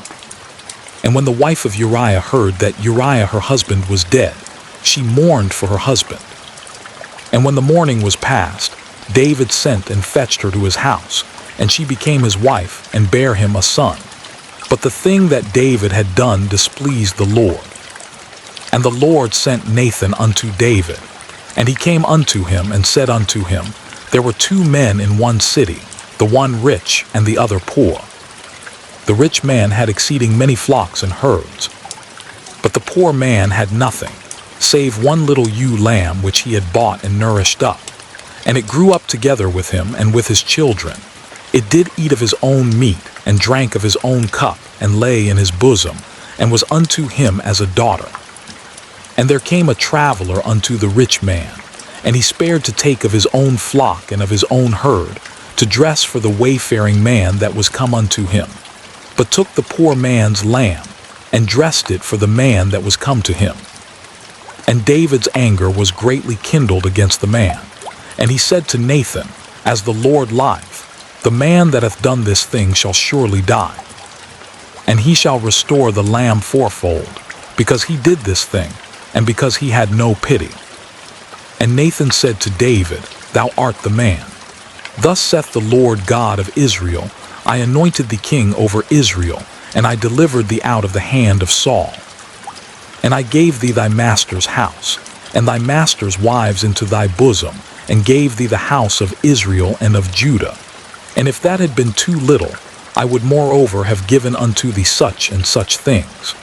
And when the wife of Uriah heard that Uriah her husband was dead, she mourned for her husband. And when the mourning was past, David sent and fetched her to his house, and she became his wife, and bare him a son. But the thing that David had done displeased the Lord. And the Lord sent Nathan unto David, and he came unto him, and said unto him, There were two men in one city, the one rich and the other poor. The rich man had exceeding many flocks and herds, but the poor man had nothing, save one little ewe lamb which he had bought and nourished up. And it grew up together with him and with his children. It did eat of his own meat, and drank of his own cup, and lay in his bosom, and was unto him as a daughter. And there came a traveler unto the rich man, and he spared to take of his own flock and of his own herd, to dress for the wayfaring man that was come unto him, but took the poor man's lamb, and dressed it for the man that was come to him. And David's anger was greatly kindled against the man, and he said to Nathan, As the Lord liveth, the man that hath done this thing shall surely die, and he shall restore the lamb fourfold, because he did this thing, and because he had no pity. And Nathan said to David, Thou art the man. Thus saith the Lord God of Israel, I anointed thee king over Israel, and I delivered thee out of the hand of Saul. And I gave thee thy master's house, and thy master's wives into thy bosom, and gave thee the house of Israel and of Judah. And if that had been too little, I would moreover have given unto thee such and such things.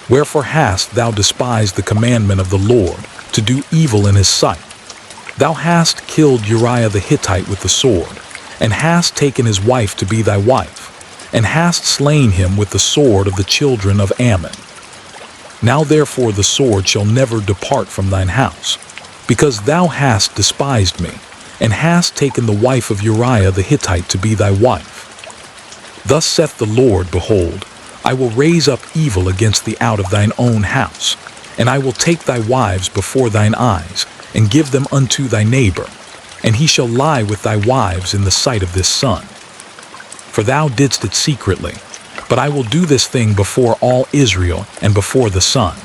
Wherefore hast thou despised the commandment of the Lord, to do evil in his sight? Thou hast killed Uriah the Hittite with the sword, and hast taken his wife to be thy wife, and hast slain him with the sword of the children of Ammon. Now therefore the sword shall never depart from thine house, because thou hast despised me, and hast taken the wife of Uriah the Hittite to be thy wife. Thus saith the Lord, Behold, I will raise up evil against thee out of thine own house, and I will take thy wives before thine eyes, and give them unto thy neighbor, and he shall lie with thy wives in the sight of this sun. For thou didst it secretly, but I will do this thing before all Israel and before the sun.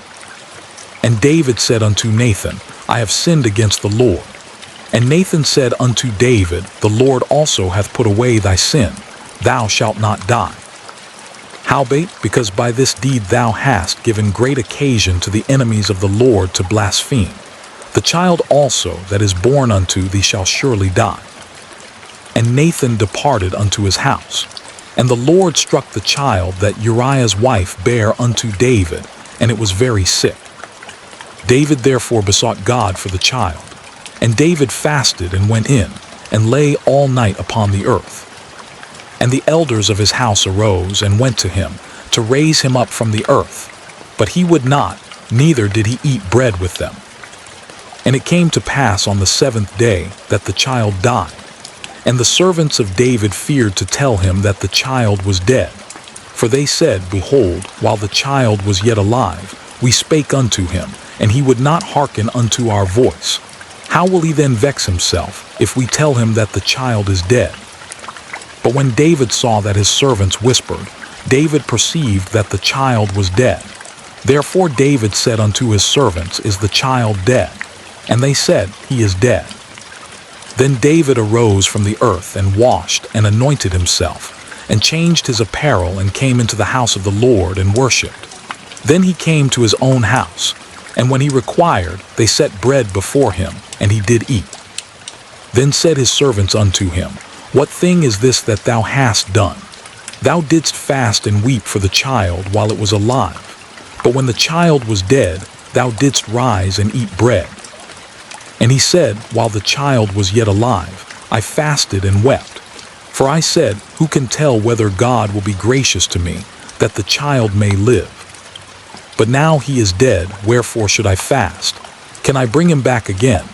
And David said unto Nathan, I have sinned against the Lord. And Nathan said unto David, The Lord also hath put away thy sin, thou shalt not die. Howbeit, because by this deed thou hast given great occasion to the enemies of the Lord to blaspheme, the child also that is born unto thee shall surely die. And Nathan departed unto his house. And the Lord struck the child that Uriah's wife bare unto David, and it was very sick. David therefore besought God for the child. And David fasted and went in, and lay all night upon the earth. And the elders of his house arose and went to him, to raise him up from the earth. But he would not, neither did he eat bread with them. And it came to pass on the 7th day that the child died. And the servants of David feared to tell him that the child was dead. For they said, Behold, while the child was yet alive, we spake unto him, and he would not hearken unto our voice. How will he then vex himself, if we tell him that the child is dead? But when David saw that his servants whispered, David perceived that the child was dead. Therefore David said unto his servants, Is the child dead? And they said, He is dead. Then David arose from the earth, and washed, and anointed himself, and changed his apparel, and came into the house of the Lord, and worshipped. Then he came to his own house, and when he required, they set bread before him, and he did eat. Then said his servants unto him, What thing is this that thou hast done? Thou didst fast and weep for the child while it was alive. But when the child was dead, thou didst rise and eat bread. And he said, While the child was yet alive, I fasted and wept. For I said, Who can tell whether God will be gracious to me, that the child may live? But now he is dead, wherefore should I fast? Can I bring him back again?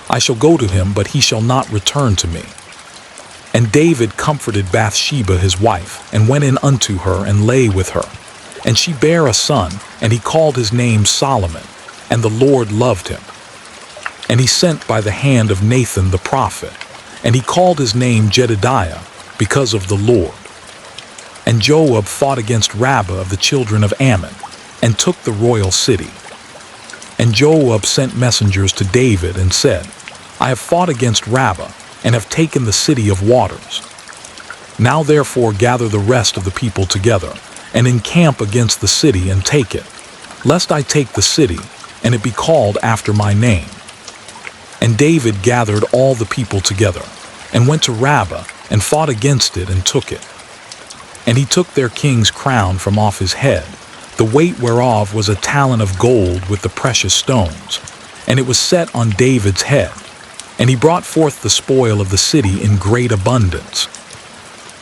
I shall go to him, but he shall not return to me. And David comforted Bathsheba his wife, and went in unto her, and lay with her. And she bare a son, and he called his name Solomon, and the Lord loved him. And he sent by the hand of Nathan the prophet, and he called his name Jedidiah, because of the Lord. And Joab fought against Rabbah of the children of Ammon, and took the royal city. And Joab sent messengers to David, and said, I have fought against Rabbah, and have taken the city of waters. Now therefore gather the rest of the people together, and encamp against the city, and take it, lest I take the city, and it be called after my name. And David gathered all the people together, and went to Rabbah, and fought against it, and took it. And he took their king's crown from off his head, the weight whereof was a talent of gold with the precious stones, and it was set on David's head. And he brought forth the spoil of the city in great abundance.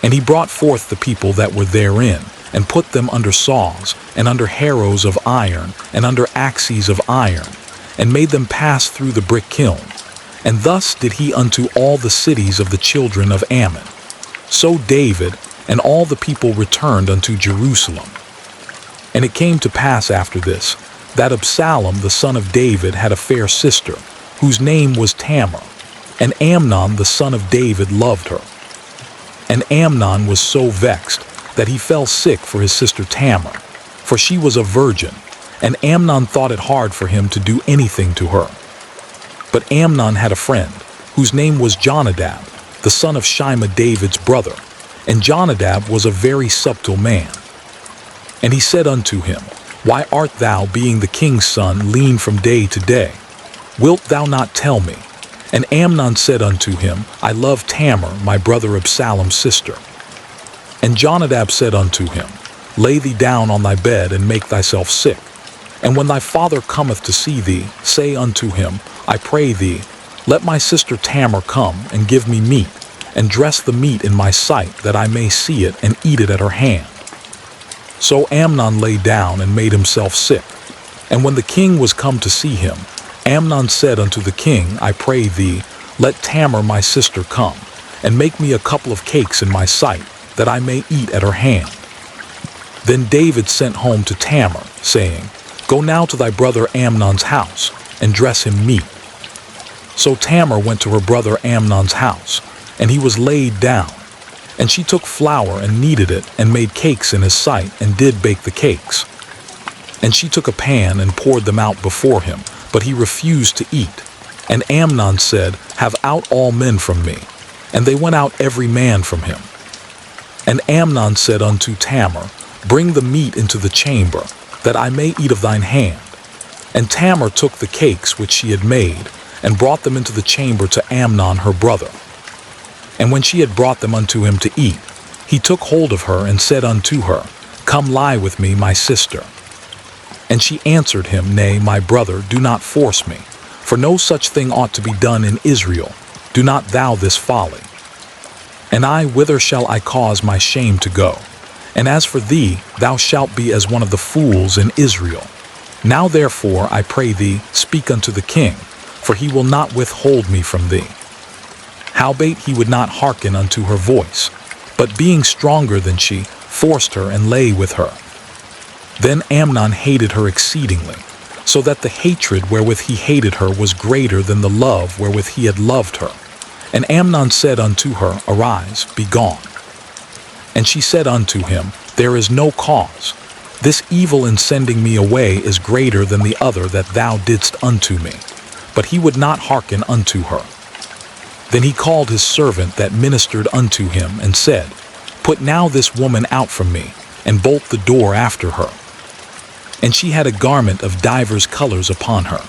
And he brought forth the people that were therein, and put them under saws, and under harrows of iron, and under axes of iron, and made them pass through the brick kiln. And thus did he unto all the cities of the children of Ammon. So David and all the people returned unto Jerusalem. And it came to pass after this, that Absalom the son of David had a fair sister, whose name was Tamar, and Amnon the son of David loved her. And Amnon was so vexed that he fell sick for his sister Tamar, for she was a virgin, and Amnon thought it hard for him to do anything to her. But Amnon had a friend, whose name was Jonadab, the son of Shimei David's brother, and Jonadab was a very subtle man. And he said unto him, Why art thou, being the king's son, lean from day to day? Wilt thou not tell me? And Amnon said unto him, I love Tamar, my brother Absalom's sister. And Jonadab said unto him, Lay thee down on thy bed, and make thyself sick. And when thy father cometh to see thee, say unto him, I pray thee, let my sister Tamar come, and give me meat, and dress the meat in my sight, that I may see it, and eat it at her hand. So Amnon lay down, and made himself sick. And when the king was come to see him, Amnon said unto the king, I pray thee, let Tamar my sister come, and make me a couple of cakes in my sight, that I may eat at her hand. Then David sent home to Tamar, saying, Go now to thy brother Amnon's house, and dress him meat. So Tamar went to her brother Amnon's house, and he was laid down. And she took flour and kneaded it, and made cakes in his sight, and did bake the cakes. And she took a pan and poured them out before him, but he refused to eat. And Amnon said, "Have out all men from me." And they went out every man from him. And Amnon said unto Tamar, "Bring the meat into the chamber, that I may eat of thine hand." And Tamar took the cakes which she had made, and brought them into the chamber to Amnon her brother. And when she had brought them unto him to eat, he took hold of her, and said unto her, "Come lie with me, my sister." And she answered him, "Nay, my brother, do not force me, for no such thing ought to be done in Israel. Do not thou this folly. And I, whither shall I cause my shame to go? And as for thee, thou shalt be as one of the fools in Israel. Now therefore, I pray thee, speak unto the king, for he will not withhold me from thee." Howbeit he would not hearken unto her voice, but being stronger than she, forced her and lay with her. Then Amnon hated her exceedingly, so that the hatred wherewith he hated her was greater than the love wherewith he had loved her. And Amnon said unto her, "Arise, be gone." And she said unto him, "There is no cause. This evil in sending me away is greater than the other that thou didst unto me." But he would not hearken unto her. Then he called his servant that ministered unto him, and said, "Put now this woman out from me, and bolt the door after her." And she had a garment of divers colors upon her,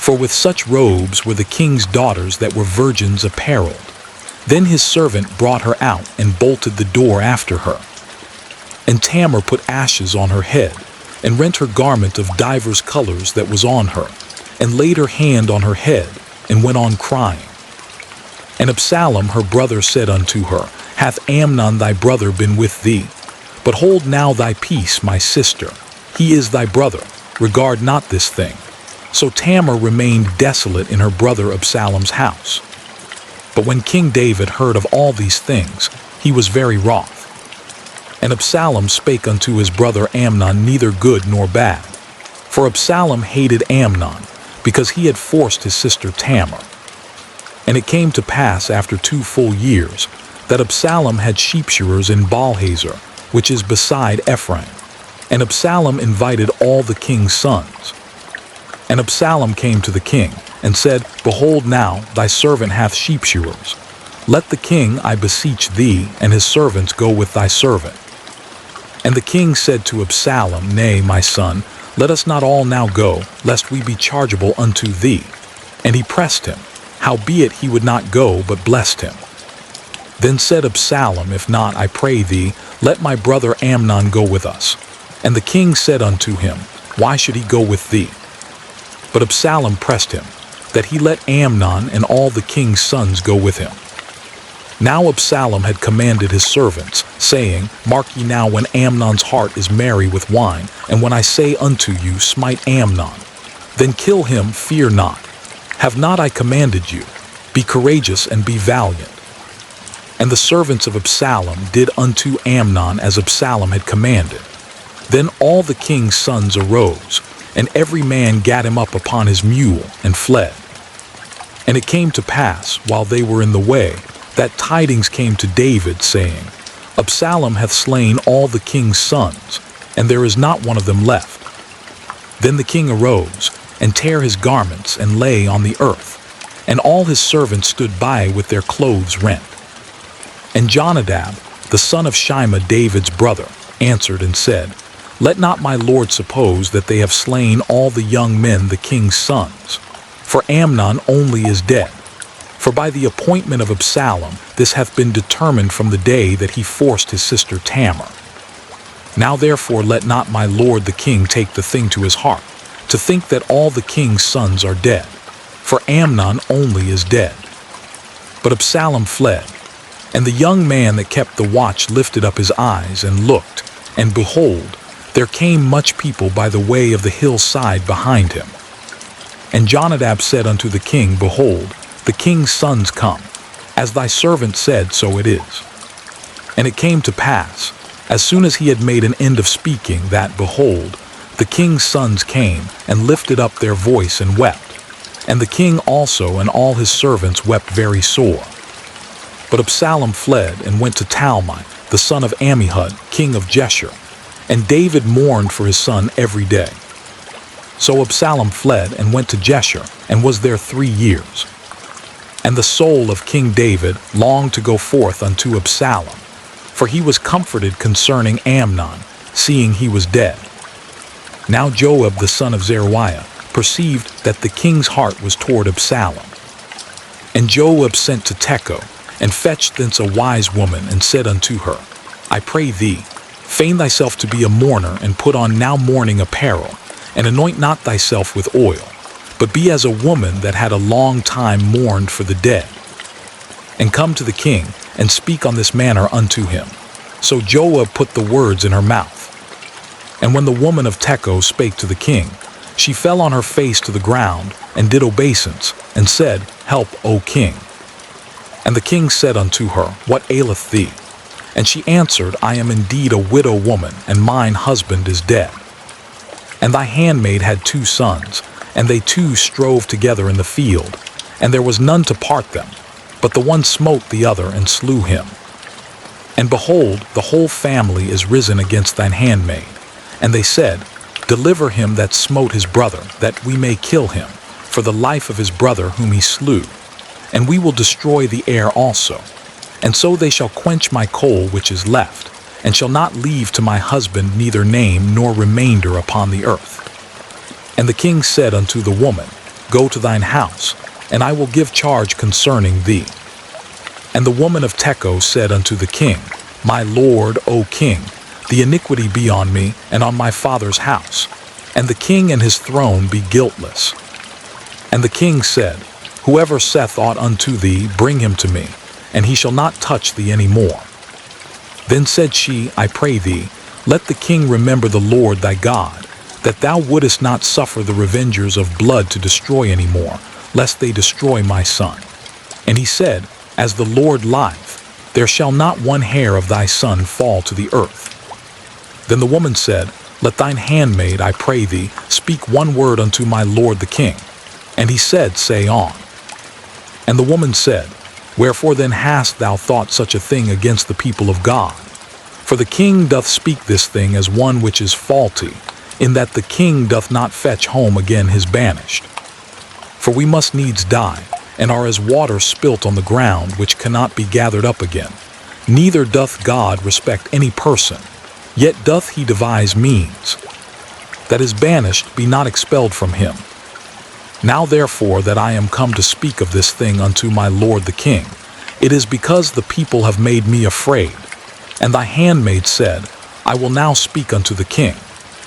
for with such robes were the king's daughters that were virgins apparelled. Then his servant brought her out, and bolted the door after her. And Tamar put ashes on her head, and rent her garment of divers colors that was on her, and laid her hand on her head, and went on crying. And Absalom her brother said unto her, "Hath Amnon thy brother been with thee? But hold now thy peace, my sister. He is thy brother. Regard not this thing." So Tamar remained desolate in her brother Absalom's house. But when King David heard of all these things, he was very wroth. And Absalom spake unto his brother Amnon neither good nor bad. For Absalom hated Amnon, because he had forced his sister Tamar. And it came to pass after 2 full years, that Absalom had sheepshearers in Baalhazor, which is beside Ephraim. And Absalom invited all the king's sons. And Absalom came to the king, and said, "Behold now, thy servant hath sheepshearers. Let the king, I beseech thee, and his servants go with thy servant." And the king said to Absalom, "Nay, my son, let us not all now go, lest we be chargeable unto thee." And he pressed him. Howbeit he would not go, but blessed him. Then said Absalom, "If not, I pray thee, let my brother Amnon go with us." And the king said unto him, "Why should he go with thee?" But Absalom pressed him, that he let Amnon and all the king's sons go with him. Now Absalom had commanded his servants, saying, "Mark ye now when Amnon's heart is merry with wine, and when I say unto you, Smite Amnon, then kill him, fear not. Have not I commanded you? Be courageous and be valiant." And the servants of Absalom did unto Amnon as Absalom had commanded. Then all the king's sons arose, and every man gat him up upon his mule, and fled. And it came to pass, while they were in the way, that tidings came to David, saying, "Absalom hath slain all the king's sons, and there is not one of them left." Then the king arose, and tare his garments, and lay on the earth. And all his servants stood by with their clothes rent. And Jonadab, the son of Shimea, David's brother, answered and said, "Let not my lord suppose that they have slain all the young men the king's sons. For Amnon only is dead. For by the appointment of Absalom this hath been determined from the day that he forced his sister Tamar. Now therefore let not my lord the king take the thing to his heart, to think that all the king's sons are dead. For Amnon only is dead." But Absalom fled. And the young man that kept the watch lifted up his eyes and looked, and behold, there came much people by the way of the hillside behind him. And Jonadab said unto the king, "Behold, the king's sons come. As thy servant said, so it is." And it came to pass, as soon as he had made an end of speaking, that, behold, the king's sons came, and lifted up their voice and wept. And the king also and all his servants wept very sore. But Absalom fled, and went to Talmai, the son of Ammihud, king of Geshur. And David mourned for his son every day. So Absalom fled and went to Jeshurun, and was there 3 years. And the soul of King David longed to go forth unto Absalom, for he was comforted concerning Amnon, seeing he was dead. Now Joab the son of Zeruiah perceived that the king's heart was toward Absalom. And Joab sent to Tekoa, and fetched thence a wise woman, and said unto her, I pray thee, feign thyself to be a mourner, and put on now mourning apparel, and anoint not thyself with oil, but be as a woman that had a long time mourned for the dead. And come to the king, and speak on this manner unto him. So Joab put the words in her mouth. And when the woman of Tekoa spake to the king, she fell on her face to the ground, and did obeisance, and said, Help, O king. And the king said unto her, What aileth thee? And she answered, I am indeed a widow woman, and mine husband is dead. And thy handmaid had 2 sons, and they 2 strove together in the field, and there was none to part them, but the one smote the other, and slew him. And behold, the whole family is risen against thine handmaid. And they said, Deliver him that smote his brother, that we may kill him, for the life of his brother whom he slew. And we will destroy the heir also. And so they shall quench my coal which is left, and shall not leave to my husband neither name nor remainder upon the earth. And the king said unto the woman, Go to thine house, and I will give charge concerning thee. And the woman of Tekoa said unto the king, My lord, O king, the iniquity be on me, and on my father's house, and the king and his throne be guiltless. And the king said, Whoever saith aught unto thee, bring him to me, and he shall not touch thee any more. Then said she, I pray thee, let the king remember the Lord thy God, that thou wouldest not suffer the revengers of blood to destroy any more, lest they destroy my son. And he said, As the Lord liveth, there shall not one hair of thy son fall to the earth. Then the woman said, Let thine handmaid, I pray thee, speak one word unto my lord the king. And he said, Say on. And the woman said, Wherefore then hast thou thought such a thing against the people of God? For the king doth speak this thing as one which is faulty, in that the king doth not fetch home again his banished. For we must needs die, and are as water spilt on the ground, which cannot be gathered up again. Neither doth God respect any person, yet doth he devise means, that his banished be not expelled from him. Now therefore that I am come to speak of this thing unto my lord the king, it is because the people have made me afraid. And thy handmaid said, I will now speak unto the king.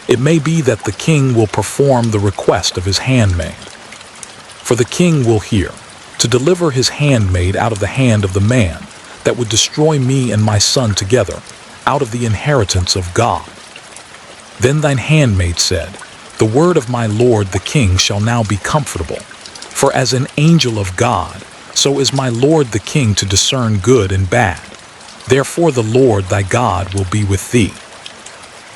It may be that the king will perform the request of his handmaid. For the king will hear, to deliver his handmaid out of the hand of the man that would destroy me and my son together, out of the inheritance of God. Then thine handmaid said, The word of my lord the king shall now be comfortable. For as an angel of God, so is my lord the king to discern good and bad. Therefore the Lord thy God will be with thee.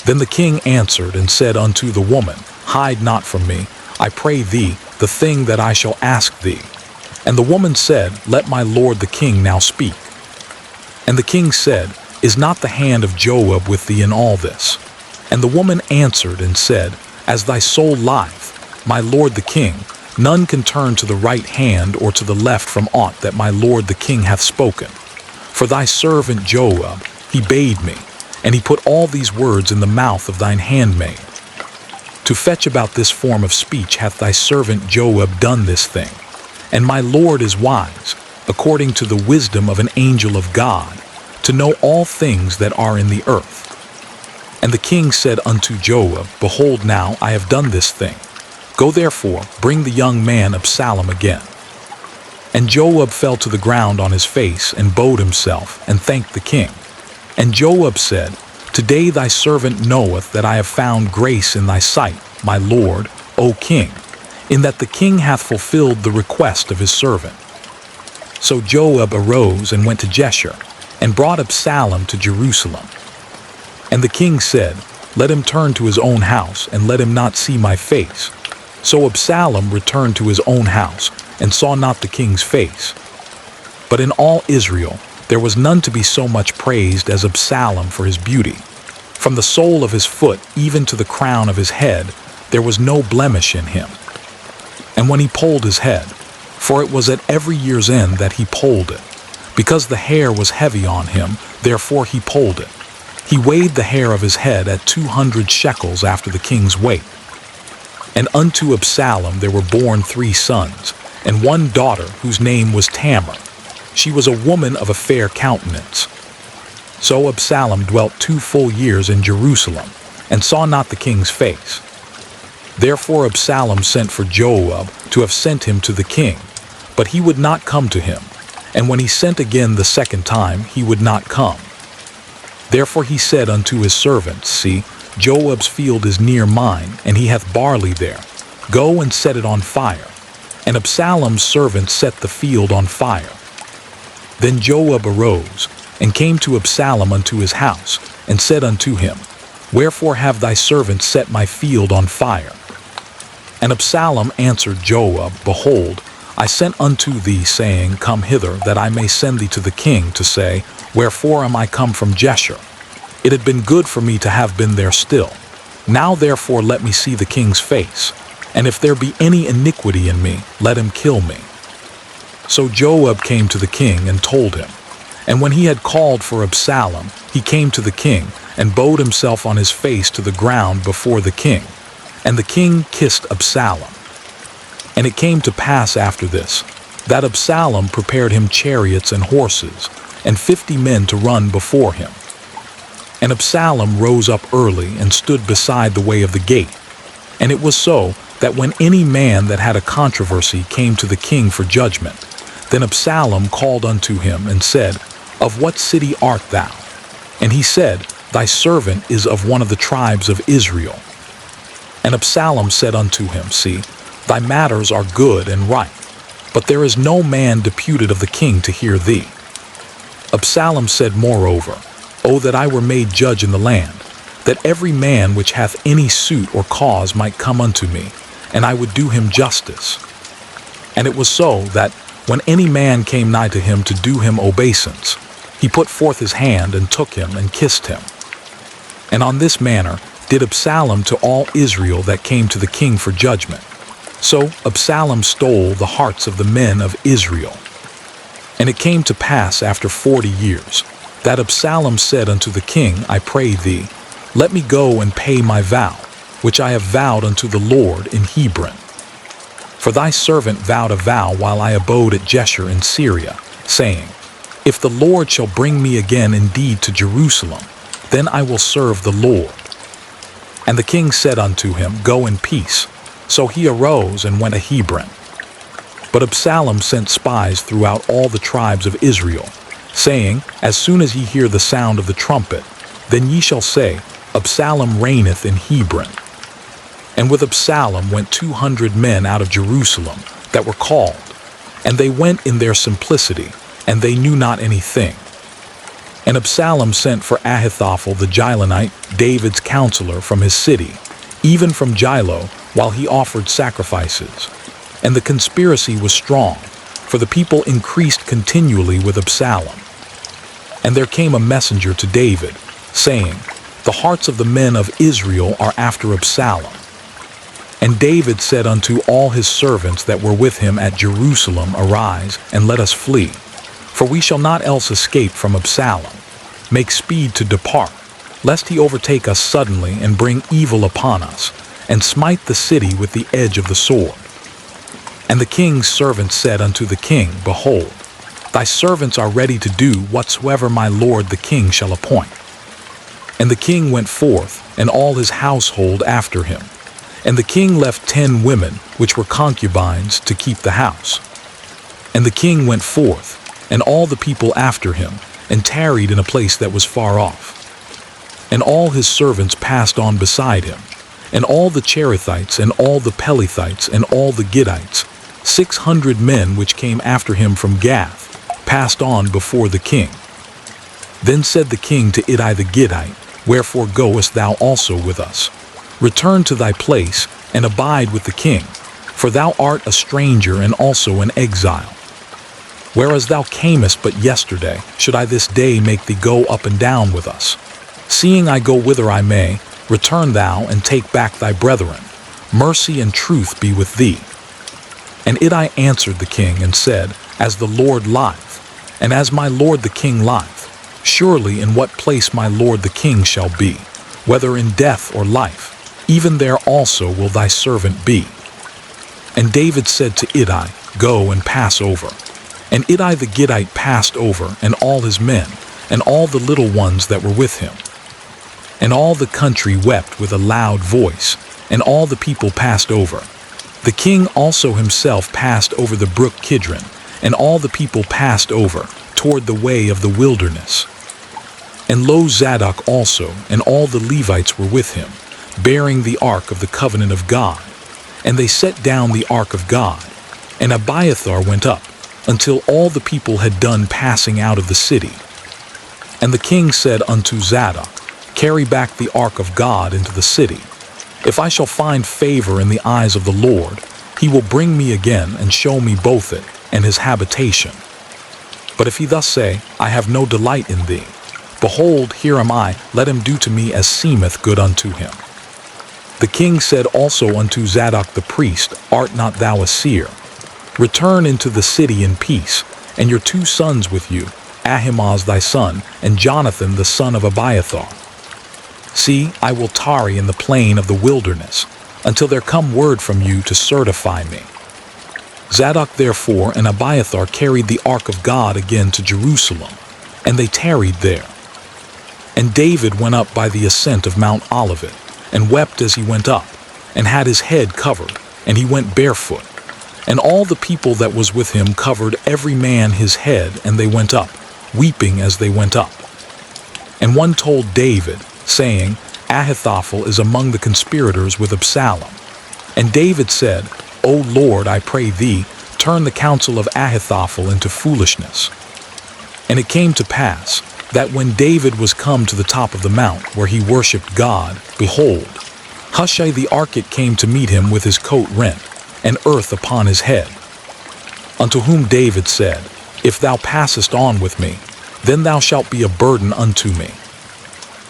Then the king answered and said unto the woman, Hide not from me, I pray thee, the thing that I shall ask thee. And the woman said, Let my lord the king now speak. And the king said, Is not the hand of Joab with thee in all this? And the woman answered and said, As thy soul lieth, my lord the king, none can turn to the right hand or to the left from aught that my lord the king hath spoken. For thy servant Joab, he bade me, and he put all these words in the mouth of thine handmaid. To fetch about this form of speech hath thy servant Joab done this thing. And my lord is wise, according to the wisdom of an angel of God, to know all things that are in the earth. And the king said unto Joab, Behold, now I have done this thing. Go therefore, bring the young man Absalom again. And Joab fell to the ground on his face, and bowed himself, and thanked the king. And Joab said, Today thy servant knoweth that I have found grace in thy sight, my lord, O king, in that the king hath fulfilled the request of his servant. So Joab arose and went to Jeshurun, and brought Absalom to Jerusalem. And the king said, Let him turn to his own house, and let him not see my face. So Absalom returned to his own house, and saw not the king's face. But in all Israel there was none to be so much praised as Absalom for his beauty. From the sole of his foot even to the crown of his head there was no blemish in him. And when he polled his head, for it was at every year's end that he polled it, because the hair was heavy on him, therefore he polled it. He weighed the hair of his head at 200 shekels after the king's weight. And unto Absalom there were born 3 sons, and 1 daughter whose name was Tamar. She was a woman of a fair countenance. So Absalom dwelt 2 full years in Jerusalem, and saw not the king's face. Therefore Absalom sent for Joab to have sent him to the king, but he would not come to him, and when he sent again the second time, he would not come. Therefore he said unto his servants, See, Joab's field is near mine, and he hath barley there. Go and set it on fire. And Absalom's servants set the field on fire. Then Joab arose, and came to Absalom unto his house, and said unto him, Wherefore have thy servants set my field on fire? And Absalom answered Joab, Behold, I sent unto thee, saying, Come hither, that I may send thee to the king, to say, Wherefore am I come from Jeshurun? It had been good for me to have been there still. Now therefore let me see the king's face, and if there be any iniquity in me, let him kill me. So Joab came to the king and told him. And when he had called for Absalom, he came to the king, and bowed himself on his face to the ground before the king. And the king kissed Absalom. And it came to pass after this, that Absalom prepared him chariots and horses, and 50 men to run before him. And Absalom rose up early, and stood beside the way of the gate. And it was so, that when any man that had a controversy came to the king for judgment, then Absalom called unto him, and said, Of what city art thou? And he said, Thy servant is of one of the tribes of Israel. And Absalom said unto him, See, thy matters are good and right, but there is no man deputed of the king to hear thee. Absalom said moreover, O that I were made judge in the land, that every man which hath any suit or cause might come unto me, and I would do him justice. And it was so, that when any man came nigh to him to do him obeisance, he put forth his hand, and took him, and kissed him. And on this manner did Absalom to all Israel that came to the king for judgment. So Absalom stole the hearts of the men of Israel. And it came to pass after 40 years, that Absalom said unto the king, I pray thee, let me go and pay my vow, which I have vowed unto the Lord in Hebron. For thy servant vowed a vow while I abode at Jeshurun in Syria, saying, If the Lord shall bring me again indeed to Jerusalem, then I will serve the Lord. And the king said unto him, Go in peace. So he arose and went to Hebron. But Absalom sent spies throughout all the tribes of Israel, saying, As soon as ye hear the sound of the trumpet, then ye shall say, Absalom reigneth in Hebron. And with Absalom went 200 men out of Jerusalem that were called, and they went in their simplicity, and they knew not anything. And Absalom sent for Ahithophel the Gilonite, David's counselor, from his city, even from Gilo, while he offered sacrifices. And the conspiracy was strong, for the people increased continually with Absalom. And there came a messenger to David, saying, The hearts of the men of Israel are after Absalom. And David said unto all his servants that were with him at Jerusalem, Arise, and let us flee, for we shall not else escape from Absalom. Make speed to depart, lest he overtake us suddenly and bring evil upon us, and smite the city with the edge of the sword. And the king's servants said unto the king, Behold, thy servants are ready to do whatsoever my lord the king shall appoint. And the king went forth, and all his household after him. And the king left 10 women, which were concubines, to keep the house. And the king went forth, and all the people after him, and tarried in a place that was far off. And all his servants passed on beside him, and all the Cherethites, and all the Pelethites, and all the Gittites, 600 men which came after him from Gath, passed on before the king. Then said the king to Ittai the Gittite, Wherefore goest thou also with us? Return to thy place, and abide with the king, for thou art a stranger and also an exile. Whereas thou camest but yesterday, should I this day make thee go up and down with us? Seeing I go whither I may, return thou and take back thy brethren. Mercy and truth be with thee. And Ittai answered the king and said, As the Lord liveth, and as my lord the king liveth, surely in what place my lord the king shall be, whether in death or life, even there also will thy servant be. And David said to Ittai, Go and pass over. And Ittai the Gittite passed over, and all his men, and all the little ones that were with him. And all the country wept with a loud voice, and all the people passed over. The king also himself passed over the brook Kidron, and all the people passed over toward the way of the wilderness. And lo, Zadok also, and all the Levites were with him, bearing the ark of the covenant of God. And they set down the ark of God, and Abiathar went up, until all the people had done passing out of the city. And the king said unto Zadok, Carry back the ark of God into the city. If I shall find favor in the eyes of the Lord, he will bring me again and show me both it and his habitation. But if he thus say, I have no delight in thee, behold, here am I, let him do to me as seemeth good unto him. The king said also unto Zadok the priest, Art not thou a seer? Return into the city in peace, and your 2 sons with you, Ahimaaz thy son, and Jonathan the son of Abiathar. See, I will tarry in the plain of the wilderness, until there come word from you to certify me. Zadok therefore and Abiathar carried the ark of God again to Jerusalem, and they tarried there. And David went up by the ascent of Mount Olivet, and wept as he went up, and had his head covered, and he went barefoot. And all the people that was with him covered every man his head, and they went up, weeping as they went up. And one told David, saying, Ahithophel is among the conspirators with Absalom. And David said, O Lord, I pray thee, turn the counsel of Ahithophel into foolishness. And it came to pass, that when David was come to the top of the mount where he worshipped God, behold, Hushai the Archite came to meet him with his coat rent, and earth upon his head. Unto whom David said, If thou passest on with me, then thou shalt be a burden unto me.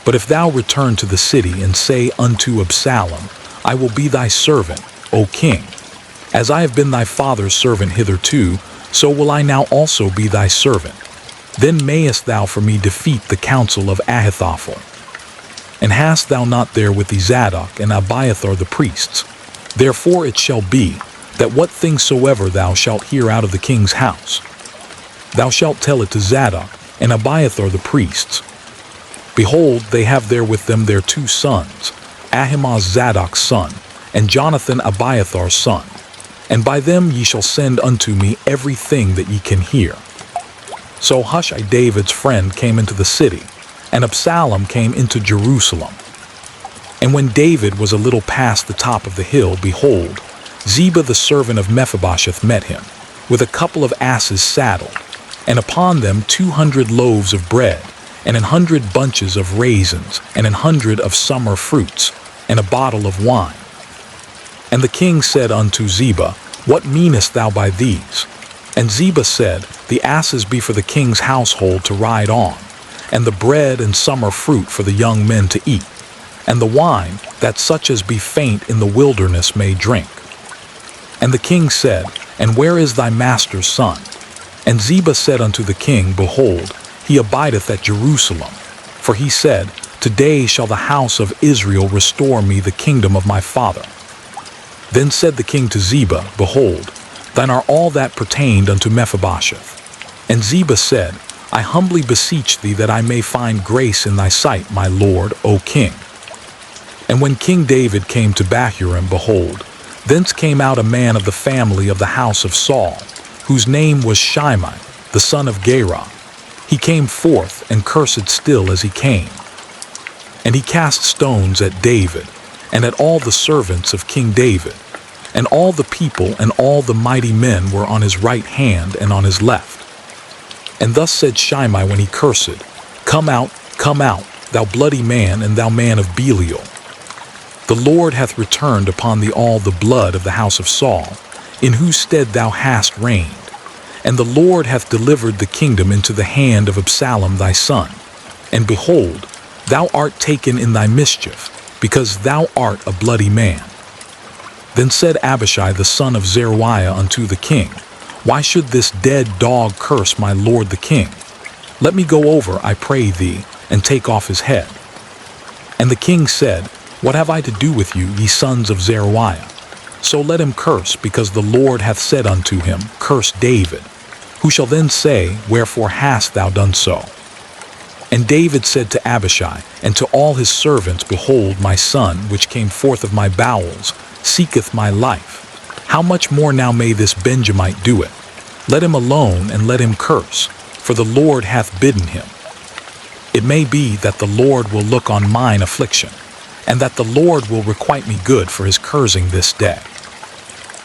But if thou return to the city and say unto Absalom, I will be thy servant, O king. As I have been thy father's servant hitherto, so will I now also be thy servant. Then mayest thou for me defeat the counsel of Ahithophel. And hast thou not there with thee Zadok and Abiathar the priests? Therefore it shall be, that what things soever thou shalt hear out of the king's house, thou shalt tell it to Zadok and Abiathar the priests. Behold, they have there with them their 2 sons, Ahimaaz Zadok's son, and Jonathan Abiathar's son. And by them ye shall send unto me everything that ye can hear. So Hushai David's friend came into the city, and Absalom came into Jerusalem. And when David was a little past the top of the hill, behold, Ziba the servant of Mephibosheth met him, with a couple of asses saddled, and upon them 200 loaves of bread, and 100 bunches of raisins, and 100 of summer fruits, and a bottle of wine. And the king said unto Ziba, What meanest thou by these? And Ziba said, The asses be for the king's household to ride on, and the bread and summer fruit for the young men to eat, and the wine, that such as be faint in the wilderness may drink. And the king said, And where is thy master's son? And Ziba said unto the king, Behold, he abideth at Jerusalem. For he said, Today shall the house of Israel restore me the kingdom of my father. Then said the king to Ziba, Behold, thine are all that pertained unto Mephibosheth. And Ziba said, I humbly beseech thee that I may find grace in thy sight, my lord, O king. And when King David came to Bahurim, behold, thence came out a man of the family of the house of Saul, whose name was Shimei, the son of Gera. He came forth, and cursed still as he came. And he cast stones at David, and at all the servants of King David. And all the people and all the mighty men were on his right hand and on his left. And thus said Shimei when he cursed, come out, thou bloody man, and thou man of Belial. The Lord hath returned upon thee all the blood of the house of Saul, in whose stead thou hast reigned. And the Lord hath delivered the kingdom into the hand of Absalom thy son. And behold, thou art taken in thy mischief, because thou art a bloody man. Then said Abishai the son of Zeruiah unto the king, Why should this dead dog curse my lord the king? Let me go over, I pray thee, and take off his head. And the king said, What have I to do with you, ye sons of Zeruiah? So let him curse, because the Lord hath said unto him, Curse David. Who shall then say, Wherefore hast thou done so? And David said to Abishai and to all his servants, Behold, my son, which came forth of my bowels, seeketh my life. How much more now may this Benjamite do it? Let him alone, and let him curse, for the Lord hath bidden him. It may be that the Lord will look on mine affliction, and that the Lord will requite me good for his cursing this day.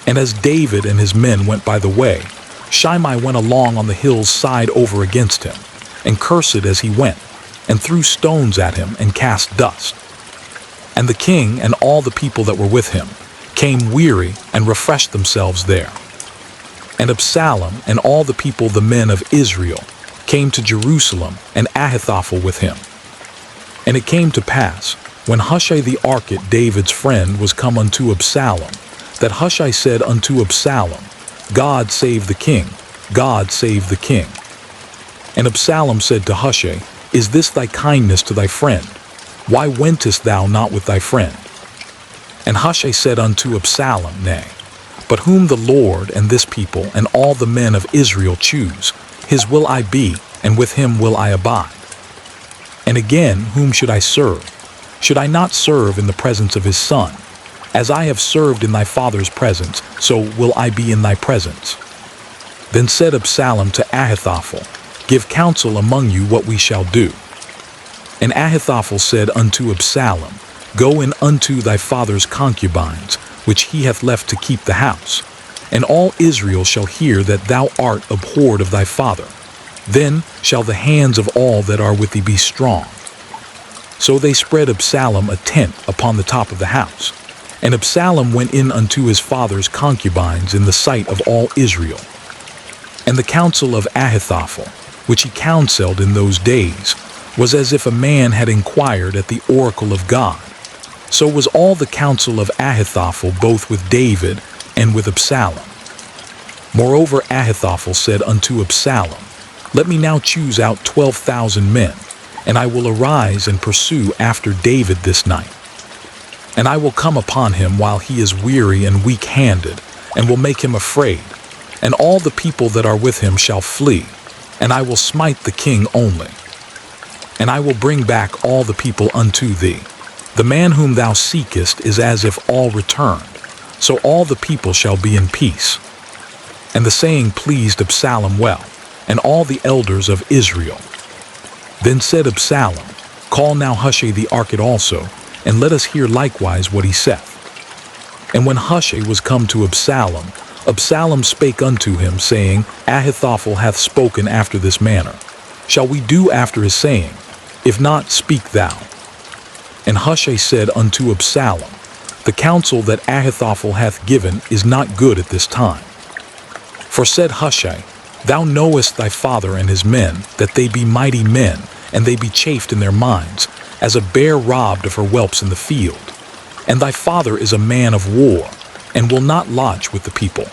And as David and his men went by the way, Shimei went along on the hill's side over against him, and cursed as he went, and threw stones at him, and cast dust. And the king and all the people that were with him came weary and refreshed themselves there. And Absalom and all the people, the men of Israel, came to Jerusalem, and Ahithophel with him. And it came to pass, when Hushai the Archite, David's friend, was come unto Absalom, that Hushai said unto Absalom, God save the king, God save the king. And Absalom said to Hushai, Is this thy kindness to thy friend? Why wentest thou not with thy friend? And Hushai said unto Absalom, Nay, but whom the Lord and this people and all the men of Israel choose, his will I be, and with him will I abide. And again, whom should I serve? Should I not serve in the presence of his son? As I have served in thy father's presence, so will I be in thy presence. Then said Absalom to Ahithophel, Give counsel among you what we shall do. And Ahithophel said unto Absalom, Go in unto thy father's concubines, which he hath left to keep the house, and all Israel shall hear that thou art abhorred of thy father. Then shall the hands of all that are with thee be strong. So they spread Absalom a tent upon the top of the house. And Absalom went in unto his father's concubines in the sight of all Israel. And the counsel of Ahithophel, which he counseled in those days, was as if a man had inquired at the oracle of God. So was all the counsel of Ahithophel both with David and with Absalom. Moreover, Ahithophel said unto Absalom, Let me now choose out 12,000 men, and I will arise and pursue after David this night. And I will come upon him while he is weary and weak-handed, and will make him afraid, and all the people that are with him shall flee, and I will smite the king only. And I will bring back all the people unto thee. The man whom thou seekest is as if all returned, so all the people shall be in peace. And the saying pleased Absalom well, and all the elders of Israel. Then said Absalom, Call now Hushai the Archite also, and let us hear likewise what he saith. And when Hushai was come to Absalom, Absalom spake unto him, saying, Ahithophel hath spoken after this manner. Shall we do after his saying? If not, speak thou. And Hushai said unto Absalom, The counsel that Ahithophel hath given is not good at this time. For said Hushai, Thou knowest thy father and his men, that they be mighty men, and they be chafed in their minds, as a bear robbed of her whelps in the field. And thy father is a man of war, and will not lodge with the people.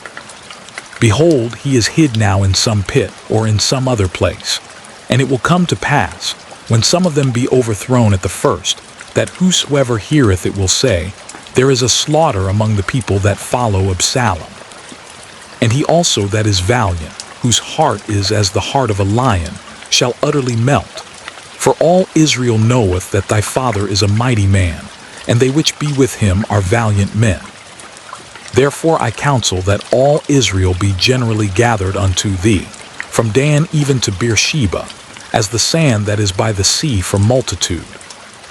Behold, he is hid now in some pit, or in some other place. And it will come to pass, when some of them be overthrown at the first, that whosoever heareth it will say, There is a slaughter among the people that follow Absalom. And he also that is valiant, whose heart is as the heart of a lion, shall utterly melt. For all Israel knoweth that thy father is a mighty man, and they which be with him are valiant men. Therefore I counsel that all Israel be generally gathered unto thee, from Dan even to Beersheba, as the sand that is by the sea for multitude,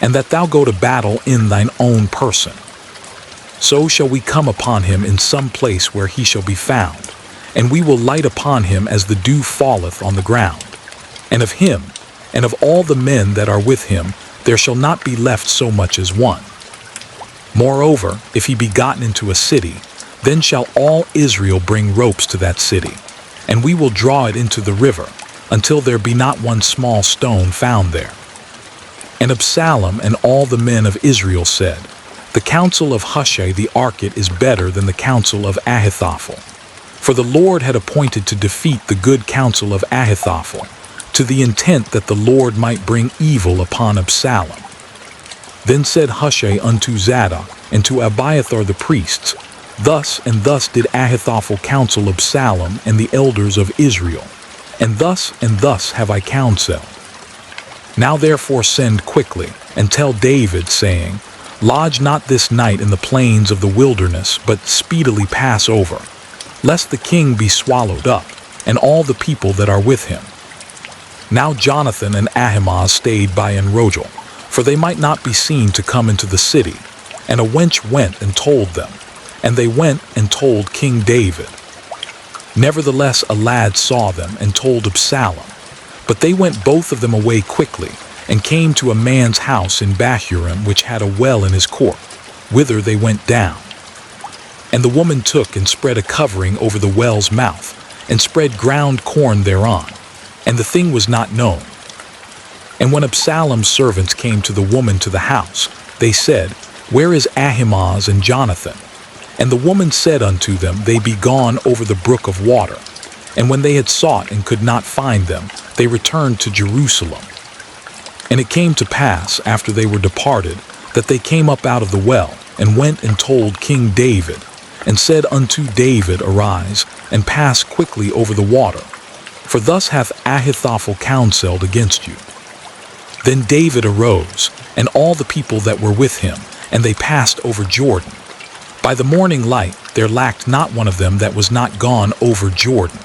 and that thou go to battle in thine own person. So shall we come upon him in some place where he shall be found, and we will light upon him as the dew falleth on the ground. And of him, and of all the men that are with him, there shall not be left so much as one. Moreover, if he be gotten into a city, then shall all Israel bring ropes to that city, and we will draw it into the river, until there be not one small stone found there. And Absalom and all the men of Israel said, The counsel of Hushai the Archite is better than the counsel of Ahithophel. For the Lord had appointed to defeat the good counsel of Ahithophel, to the intent that the Lord might bring evil upon Absalom. Then said Hushai unto Zadok and to Abiathar the priests, Thus and thus did Ahithophel counsel Absalom and the elders of Israel, and thus have I counselled. Now therefore send quickly, and tell David, saying, Lodge not this night in the plains of the wilderness, but speedily pass over, lest the king be swallowed up, and all the people that are with him. Now Jonathan and Ahimaaz stayed by Enrogel, for they might not be seen to come into the city. And a wench went and told them, and they went and told King David. Nevertheless a lad saw them and told Absalom. But they went both of them away quickly, and came to a man's house in Bahurim, which had a well in his court, whither they went down. And the woman took and spread a covering over the well's mouth, and spread ground corn thereon, and the thing was not known. And when Absalom's servants came to the woman to the house, they said, Where is Ahimaaz and Jonathan? And the woman said unto them, They be gone over the brook of water. And when they had sought and could not find them, they returned to Jerusalem. And it came to pass, after they were departed, that they came up out of the well, and went and told King David, and said unto David, Arise, and pass quickly over the water, for thus hath Ahithophel counselled against you. Then David arose, and all the people that were with him, and they passed over Jordan. By the morning light there lacked not one of them that was not gone over Jordan.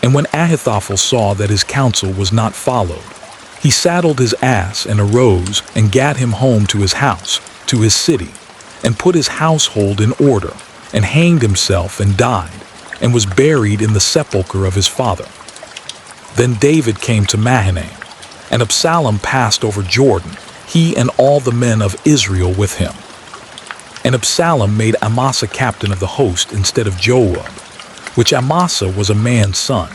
And when Ahithophel saw that his counsel was not followed, he saddled his ass and arose and gat him home to his house, to his city, and put his household in order, and hanged himself and died, and was buried in the sepulchre of his father. Then David came to Mahanaim, and Absalom passed over Jordan, he and all the men of Israel with him. And Absalom made Amasa captain of the host instead of Joab, which Amasa was a man's son,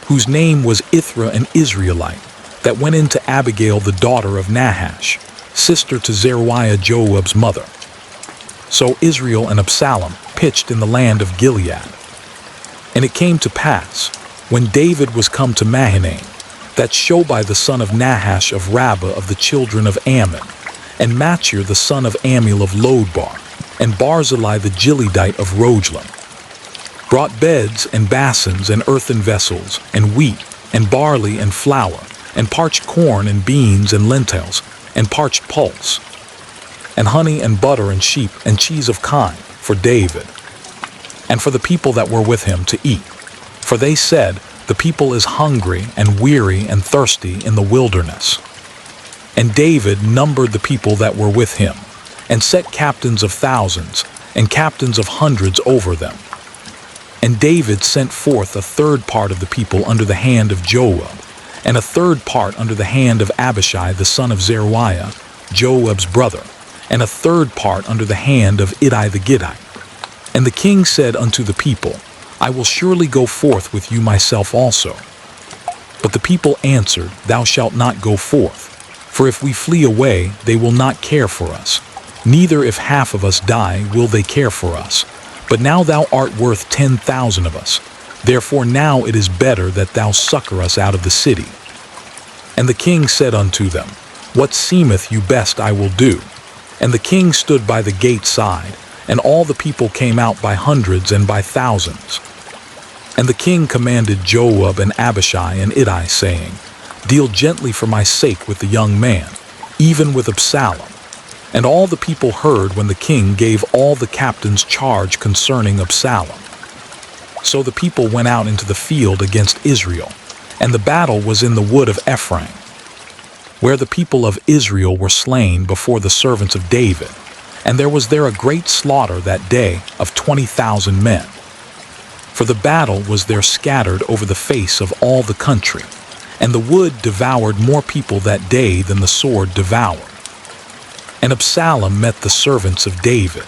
whose name was Ithra an Israelite, that went in to Abigail the daughter of Nahash, sister to Zeruiah Joab's mother. So Israel and Absalom pitched in the land of Gilead. And it came to pass, when David was come to Mahanaim, that Shobai the son of Nahash of Rabbah of the children of Ammon, and Machir the son of Amiel of Lodebar, and Barzillai the Gileadite of Roglim, brought beds and basins and earthen vessels, and wheat, and barley and flour, and parched corn and beans and lentils, and parched pulse, and honey and butter and sheep and cheese of kine for David, and for the people that were with him to eat. For they said, The people is hungry and weary and thirsty in the wilderness. And David numbered the people that were with him, and set captains of thousands, and captains of hundreds over them. And David sent forth a third part of the people under the hand of Joab, and a third part under the hand of Abishai the son of Zeruiah, Joab's brother, and a third part under the hand of Ittai the Gittite. And the king said unto the people, I will surely go forth with you myself also. But the people answered, Thou shalt not go forth, for if we flee away, they will not care for us. Neither if half of us die will they care for us. But now thou art worth 10,000 of us. Therefore now it is better that thou succor us out of the city. And the king said unto them, What seemeth you best I will do. And the king stood by the gate side, and all the people came out by hundreds and by thousands. And the king commanded Joab and Abishai and Ittai, saying, Deal gently for my sake with the young man, even with Absalom. And all the people heard when the king gave all the captains charge concerning Absalom. So the people went out into the field against Israel, and the battle was in the wood of Ephraim, where the people of Israel were slain before the servants of David. And there was there a great slaughter that day of 20,000 men. For the battle was there scattered over the face of all the country, and the wood devoured more people that day than the sword devoured. And Absalom met the servants of David.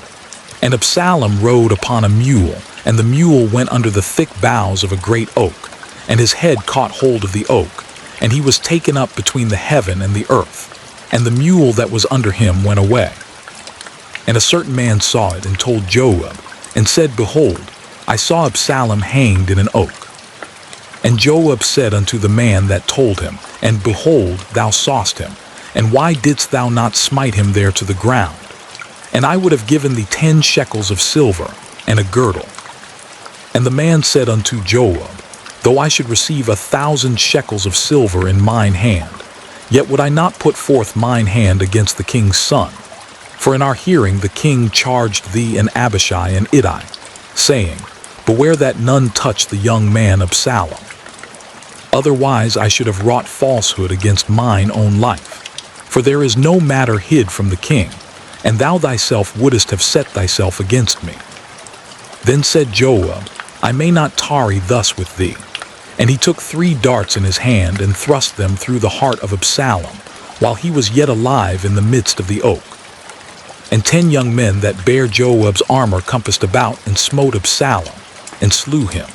And Absalom rode upon a mule, and the mule went under the thick boughs of a great oak, and his head caught hold of the oak, and he was taken up between the heaven and the earth, and the mule that was under him went away. And a certain man saw it and told Joab, and said, Behold, I saw Absalom hanged in an oak. And Joab said unto the man that told him, And behold, thou sawest him, and why didst thou not smite him there to the ground? And I would have given thee 10 shekels of silver, and a girdle. And the man said unto Joab, Though I should receive 1,000 shekels of silver in mine hand, yet would I not put forth mine hand against the king's son. For in our hearing the king charged thee and Abishai and Ittai, saying, Beware that none touch the young man Absalom. Otherwise I should have wrought falsehood against mine own life. For there is no matter hid from the king, and thou thyself wouldest have set thyself against me. Then said Joab, I may not tarry thus with thee. And he took 3 darts in his hand and thrust them through the heart of Absalom, while he was yet alive in the midst of the oak. And 10 young men that bare Joab's armor compassed about and smote Absalom, and slew him.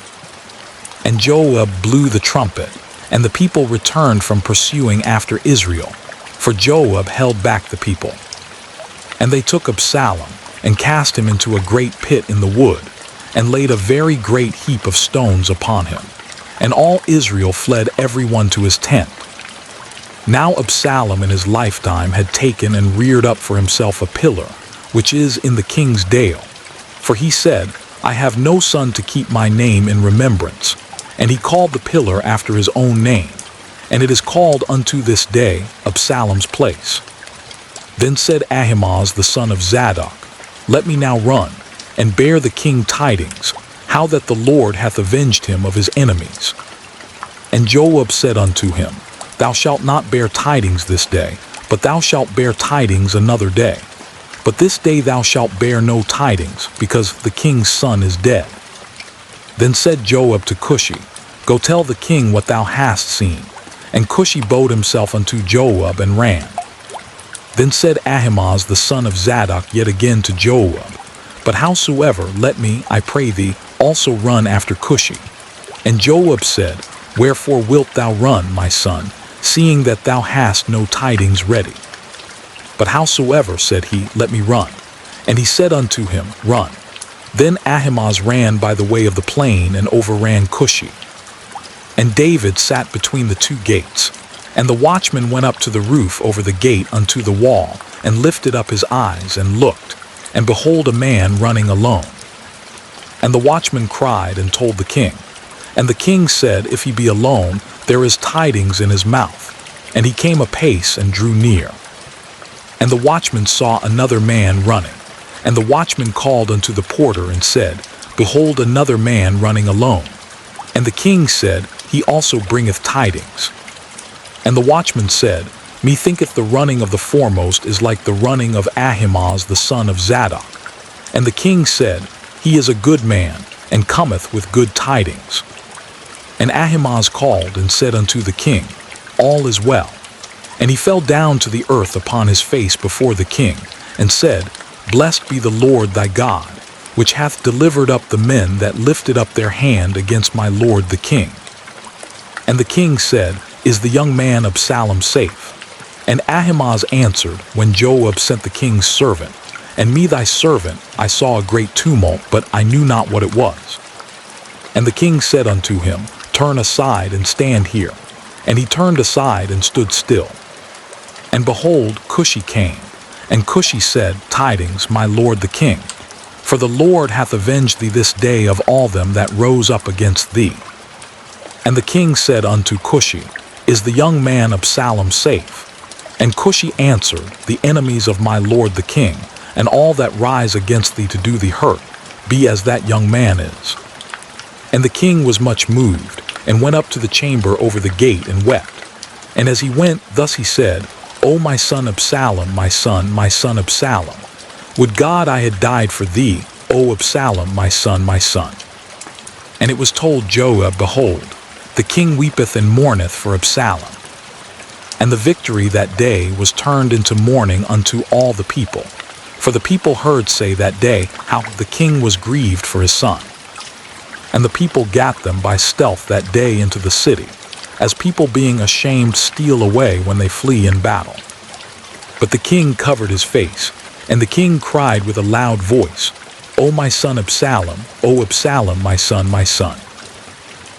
And Joab blew the trumpet, and the people returned from pursuing after Israel, for Joab held back the people. And they took Absalom, and cast him into a great pit in the wood, and laid a very great heap of stones upon him. And all Israel fled every one to his tent. Now Absalom in his lifetime had taken and reared up for himself a pillar, which is in the king's dale. For he said, I have no son to keep my name in remembrance. And he called the pillar after his own name, and it is called unto this day Absalom's place. Then said Ahimaaz the son of Zadok, Let me now run, and bear the king tidings, how that the Lord hath avenged him of his enemies. And Joab said unto him, Thou shalt not bear tidings this day, but thou shalt bear tidings another day. But this day thou shalt bear no tidings, because the king's son is dead. Then said Joab to Cushi, Go tell the king what thou hast seen. And Cushi bowed himself unto Joab and ran. Then said Ahimaaz the son of Zadok yet again to Joab, But howsoever, let me, I pray thee, also run after Cushi. And Joab said, Wherefore wilt thou run, my son, seeing that thou hast no tidings ready? But howsoever, said he, let me run. And he said unto him, Run. Then Ahimaaz ran by the way of the plain and overran Cushi. And David sat between the 2 gates. And the watchman went up to the roof over the gate unto the wall, and lifted up his eyes and looked, and behold a man running alone. And the watchman cried and told the king. And the king said, If he be alone, there is tidings in his mouth. And he came apace and drew near. And the watchman saw another man running. And the watchman called unto the porter and said, Behold another man running alone. And the king said, He also bringeth tidings. And the watchman said, Methinketh the running of the foremost is like the running of Ahimaaz the son of Zadok. And the king said, He is a good man, and cometh with good tidings. And Ahimaaz called and said unto the king, All is well. And he fell down to the earth upon his face before the king, and said, Blessed be the Lord thy God, which hath delivered up the men that lifted up their hand against my lord the king. And the king said, Is the young man Absalom safe? And Ahimaaz answered, When Joab sent the king's servant, and me thy servant, I saw a great tumult, but I knew not what it was. And the king said unto him, Turn aside and stand here. And he turned aside and stood still. And behold, Cushi came. And Cushi said, Tidings, my lord the king. For the Lord hath avenged thee this day of all them that rose up against thee. And the king said unto Cushi, Is the young man Absalom safe? And Cushi answered, The enemies of my lord the king, and all that rise against thee to do thee hurt, be as that young man is. And the king was much moved, and went up to the chamber over the gate and wept. And as he went, thus he said, O my son Absalom, my son Absalom, would God I had died for thee, O Absalom, my son, my son. And it was told Joab, Behold, the king weepeth and mourneth for Absalom. And the victory that day was turned into mourning unto all the people. For the people heard say that day how the king was grieved for his son. And the people gat them by stealth that day into the city, as people being ashamed steal away when they flee in battle. But the king covered his face, And the king cried with a loud voice, O my son Absalom, O Absalom, my son, my son.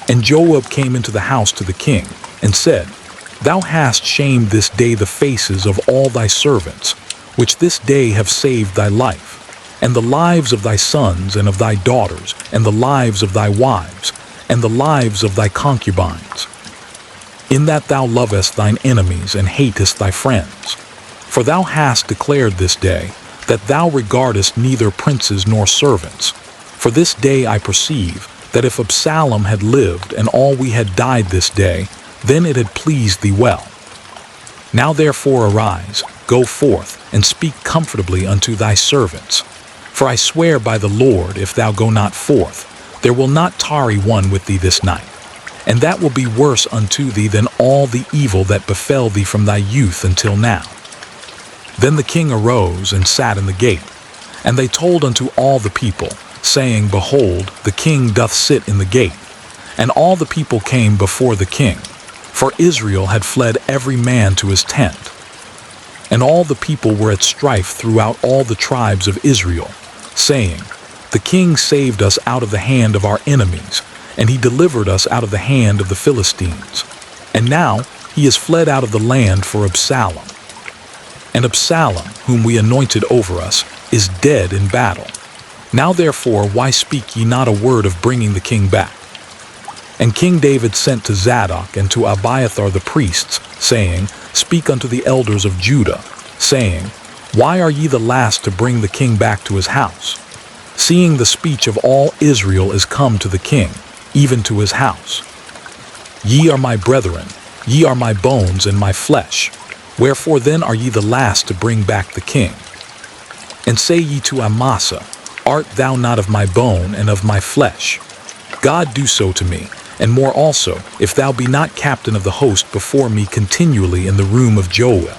And Joab came into the house to the king, and said, Thou hast shamed this day the faces of all thy servants, which this day have saved thy life, and the lives of thy sons and of thy daughters, and the lives of thy wives, and the lives of thy concubines, in that thou lovest thine enemies and hatest thy friends. For thou hast declared this day, that thou regardest neither princes nor servants. For this day I perceive, that if Absalom had lived and all we had died this day, then it had pleased thee well. Now therefore arise, go forth, and speak comfortably unto thy servants. For I swear by the Lord, if thou go not forth, there will not tarry one with thee this night. And that will be worse unto thee than all the evil that befell thee from thy youth until now. Then the king arose and sat in the gate. And they told unto all the people, saying, Behold, the king doth sit in the gate. And all the people came before the king, for Israel had fled every man to his tent. And all the people were at strife throughout all the tribes of Israel, saying, The king saved us out of the hand of our enemies, and he delivered us out of the hand of the Philistines. And now he is fled out of the land for Absalom. And Absalom, whom we anointed over us, is dead in battle. Now therefore why speak ye not a word of bringing the king back? And King David sent to Zadok and to Abiathar the priests, saying, Speak unto the elders of Judah, saying, Why are ye the last to bring the king back to his house? Seeing the speech of all Israel is come to the king, even to his house. Ye are my brethren, ye are my bones and my flesh. Wherefore then are ye the last to bring back the king? And say ye to Amasa, Art thou not of my bone and of my flesh? God do so to me, and more also, if thou be not captain of the host before me continually in the room of Joab.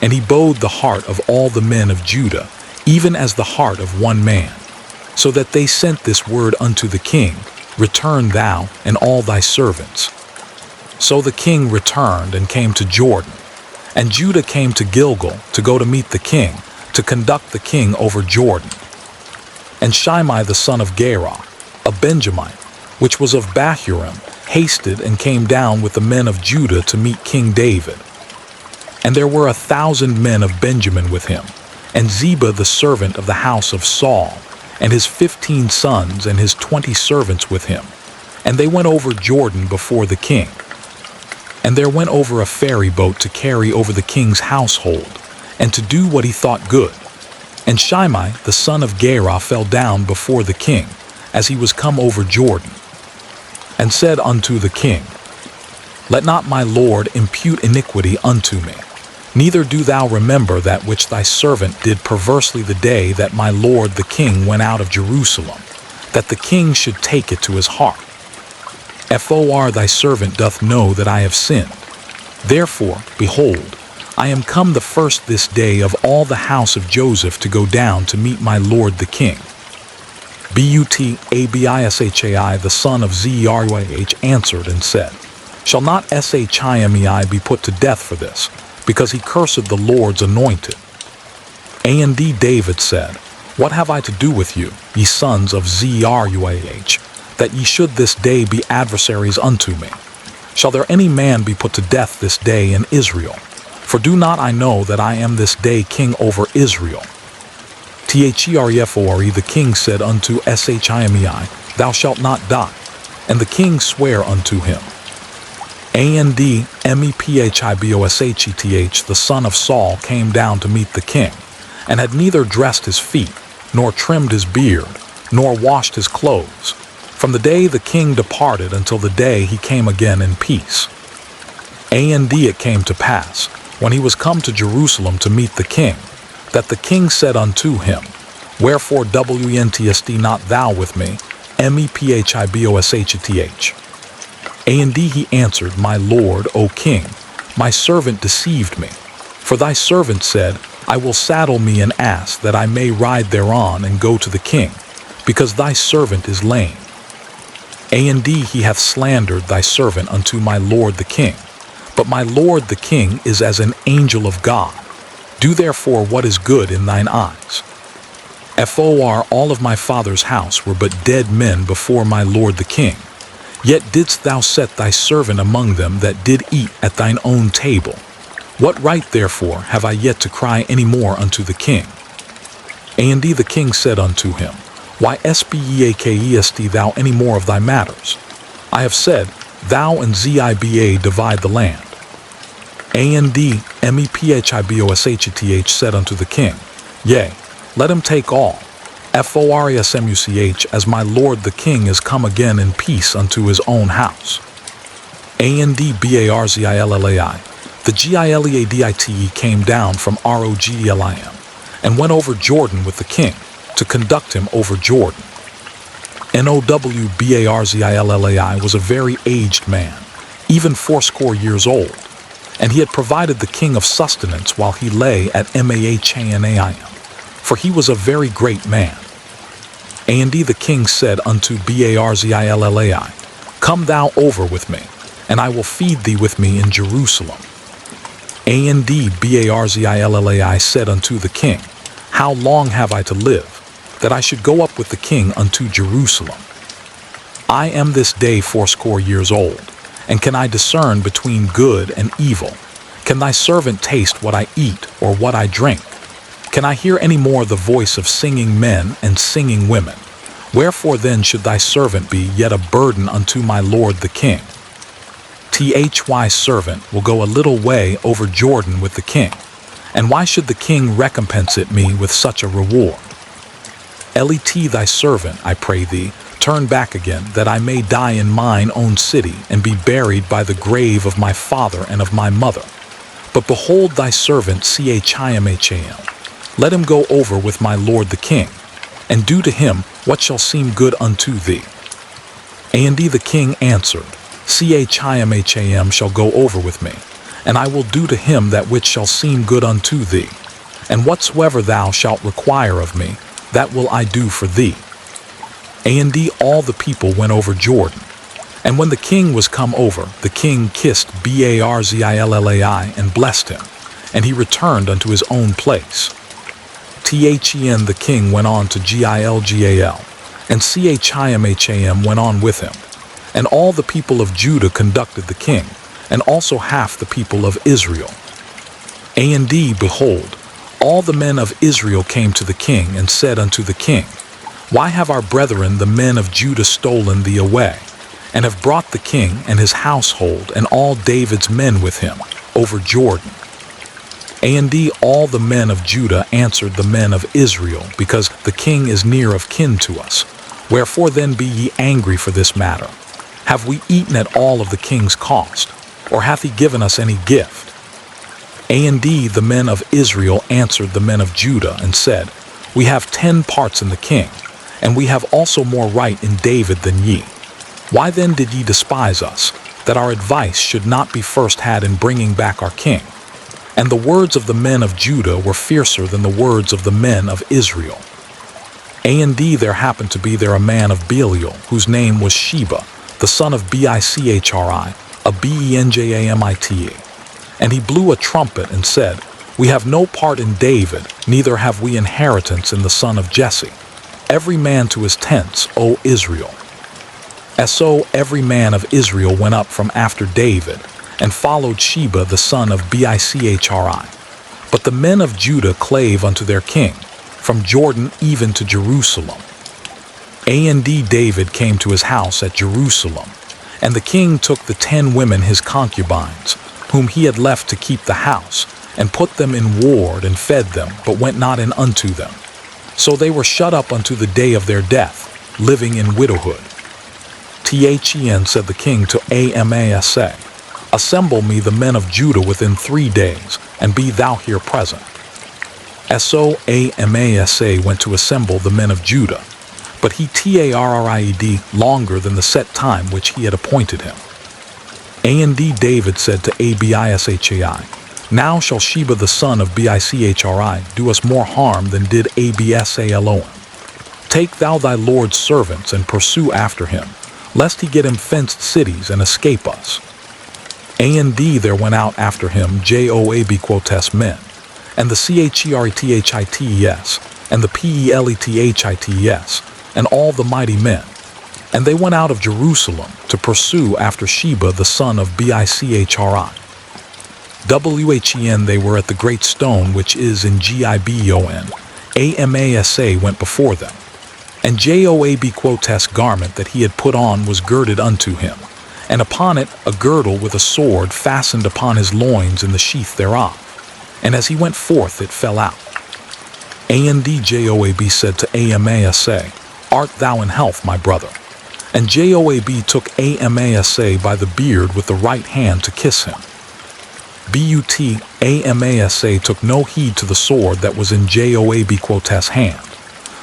And he bowed the heart of all the men of Judah, even as the heart of one man, so that they sent this word unto the king, Return thou and all thy servants. So the king returned and came to Jordan, and Judah came to Gilgal to go to meet the king, to conduct the king over Jordan. And Shimei the son of Gera, a Benjamite, which was of Bahurim, hasted and came down with the men of Judah to meet King David. And there were 1,000 men of Benjamin with him, and Ziba the servant of the house of Saul, and his 15 sons and his 20 servants with him. And they went over Jordan before the king. And there went over a ferry boat to carry over the king's household, and to do what he thought good. And Shimei the son of Gera fell down before the king, as he was come over Jordan, and said unto the king, Let not my lord impute iniquity unto me, neither do thou remember that which thy servant did perversely the day that my lord the king went out of Jerusalem, that the king should take it to his heart. For thy servant doth know that I have sinned. Therefore, behold, I am come the first this day of all the house of Joseph to go down to meet my lord the king. Butabishai the son of Zeruiah answered and said, Shall not Shimei be put to death for this, because he cursed the Lord's anointed? And David said, What have I to do with you, ye sons of Zeruiah, that ye should this day be adversaries unto me? Shall there any man be put to death this day in Israel? For do not I know that I am this day king over Israel? Therefore the king said unto Shimei, Thou shalt not die. And the king sware unto him. And Mephibosheth the son of Saul came down to meet the king, and had neither dressed his feet, nor trimmed his beard, nor washed his clothes, from the day the king departed until the day he came again in peace. And it came to pass, when he was come to Jerusalem to meet the king, that the king said unto him, Wherefore wentest not thou with me, Mephibosheth? And he answered, My lord, O king, my servant deceived me. For thy servant said, I will saddle me an ass, that I may ride thereon and go to the king, because thy servant is lame. And he hath slandered thy servant unto my lord the king. But my lord the king is as an angel of God. Do therefore what is good in thine eyes. For all of my father's house were but dead men before my lord the king. Yet didst thou set thy servant among them that did eat at thine own table. What right therefore have I yet to cry any more unto the king? And the king said unto him, Why speakest thou any more of thy matters? I have said, Thou and Ziba divide the land. And Mephibosheth said unto the king, Yea, let him take all. Forsmuch as my lord the king is come again in peace unto his own house. And Barzillai, the Gileadite came down from Roglim, and went over Jordan with the king, to conduct him over Jordan. Now Barzillai was a very aged man, even 80 years old, and he had provided the king of sustenance while he lay at Mahanaim, for he was a very great man. And the king said unto Barzillai, Come thou over with me, and I will feed thee with me in Jerusalem. And Barzillai said unto the king, How long have I to live, that I should go up with the king unto Jerusalem? I am this day 80 years old, and can I discern between good and evil? Can thy servant taste what I eat or what I drink? Can I hear any more the voice of singing men and singing women? Wherefore then should thy servant be yet a burden unto my lord the king? Thy servant will go a little way over Jordan with the king, and why should the king recompense it me with such a reward? Let thy servant, I pray thee, turn back again, that I may die in mine own city, and be buried by the grave of my father and of my mother. But behold thy servant Chayim, let him go over with my lord the king, and do to him what shall seem good unto thee. And the king answered, Chayim shall go over with me, and I will do to him that which shall seem good unto thee, and whatsoever thou shalt require of me, that will I do for thee. And all the people went over Jordan. And when the king was come over, the king kissed Barzillai and blessed him, and he returned unto his own place. The king went on to Gilgal, and Chayim went on with him. And all the people of Judah conducted the king, and also half the people of Israel. And behold, all the men of Israel came to the king, and said unto the king, Why have our brethren the men of Judah stolen thee away, and have brought the king and his household and all David's men with him over Jordan? And all the men of Judah answered the men of Israel, Because the king is near of kin to us. Wherefore then be ye angry for this matter? Have we eaten at all of the king's cost, or hath he given us any gift? And the men of Israel answered the men of Judah, and said, We have 10 parts in the king, and we have also more right in David than ye. Why then did ye despise us, that our advice should not be first had in bringing back our king? And the words of the men of Judah were fiercer than the words of the men of Israel. And there happened to be there a man of Belial, whose name was Sheba, the son of Bichri, a Benjamite. And he blew a trumpet and said, We have no part in David, neither have we inheritance in the son of Jesse. Every man to his tents, O Israel. So every man of Israel went up from after David, and followed Sheba the son of Bichri. But the men of Judah clave unto their king, from Jordan even to Jerusalem. And David came to his house at Jerusalem, and the king took the 10 women his concubines, whom he had left to keep the house, and put them in ward, and fed them, but went not in unto them. So they were shut up unto the day of their death, living in widowhood. Said the king to Amasa, Assemble me the men of Judah within 3 days, and be thou here present. So Amasa went to assemble the men of Judah, but he tarried longer than the set time which he had appointed him. And David said to Abishai, Now shall Sheba the son of Bichri do us more harm than did Absalom. Take thou thy lord's servants and pursue after him, lest he get him fenced cities and escape us. And there went out after him Joab men, and the Cherethits, and the Pelethits, and all the mighty men. And they went out of Jerusalem to pursue after Sheba the son of Bichri. When they were at the great stone which is in Gibon, Amasa went before them. And Joab's garment that he had put on was girded unto him, and upon it a girdle with a sword fastened upon his loins in the sheath thereof. And as he went forth it fell out. And Joab said to Amasa, Art thou in health, my brother? And Joab took Amasa by the beard with the right hand to kiss him. But Amasa took no heed to the sword that was in Joab's hand.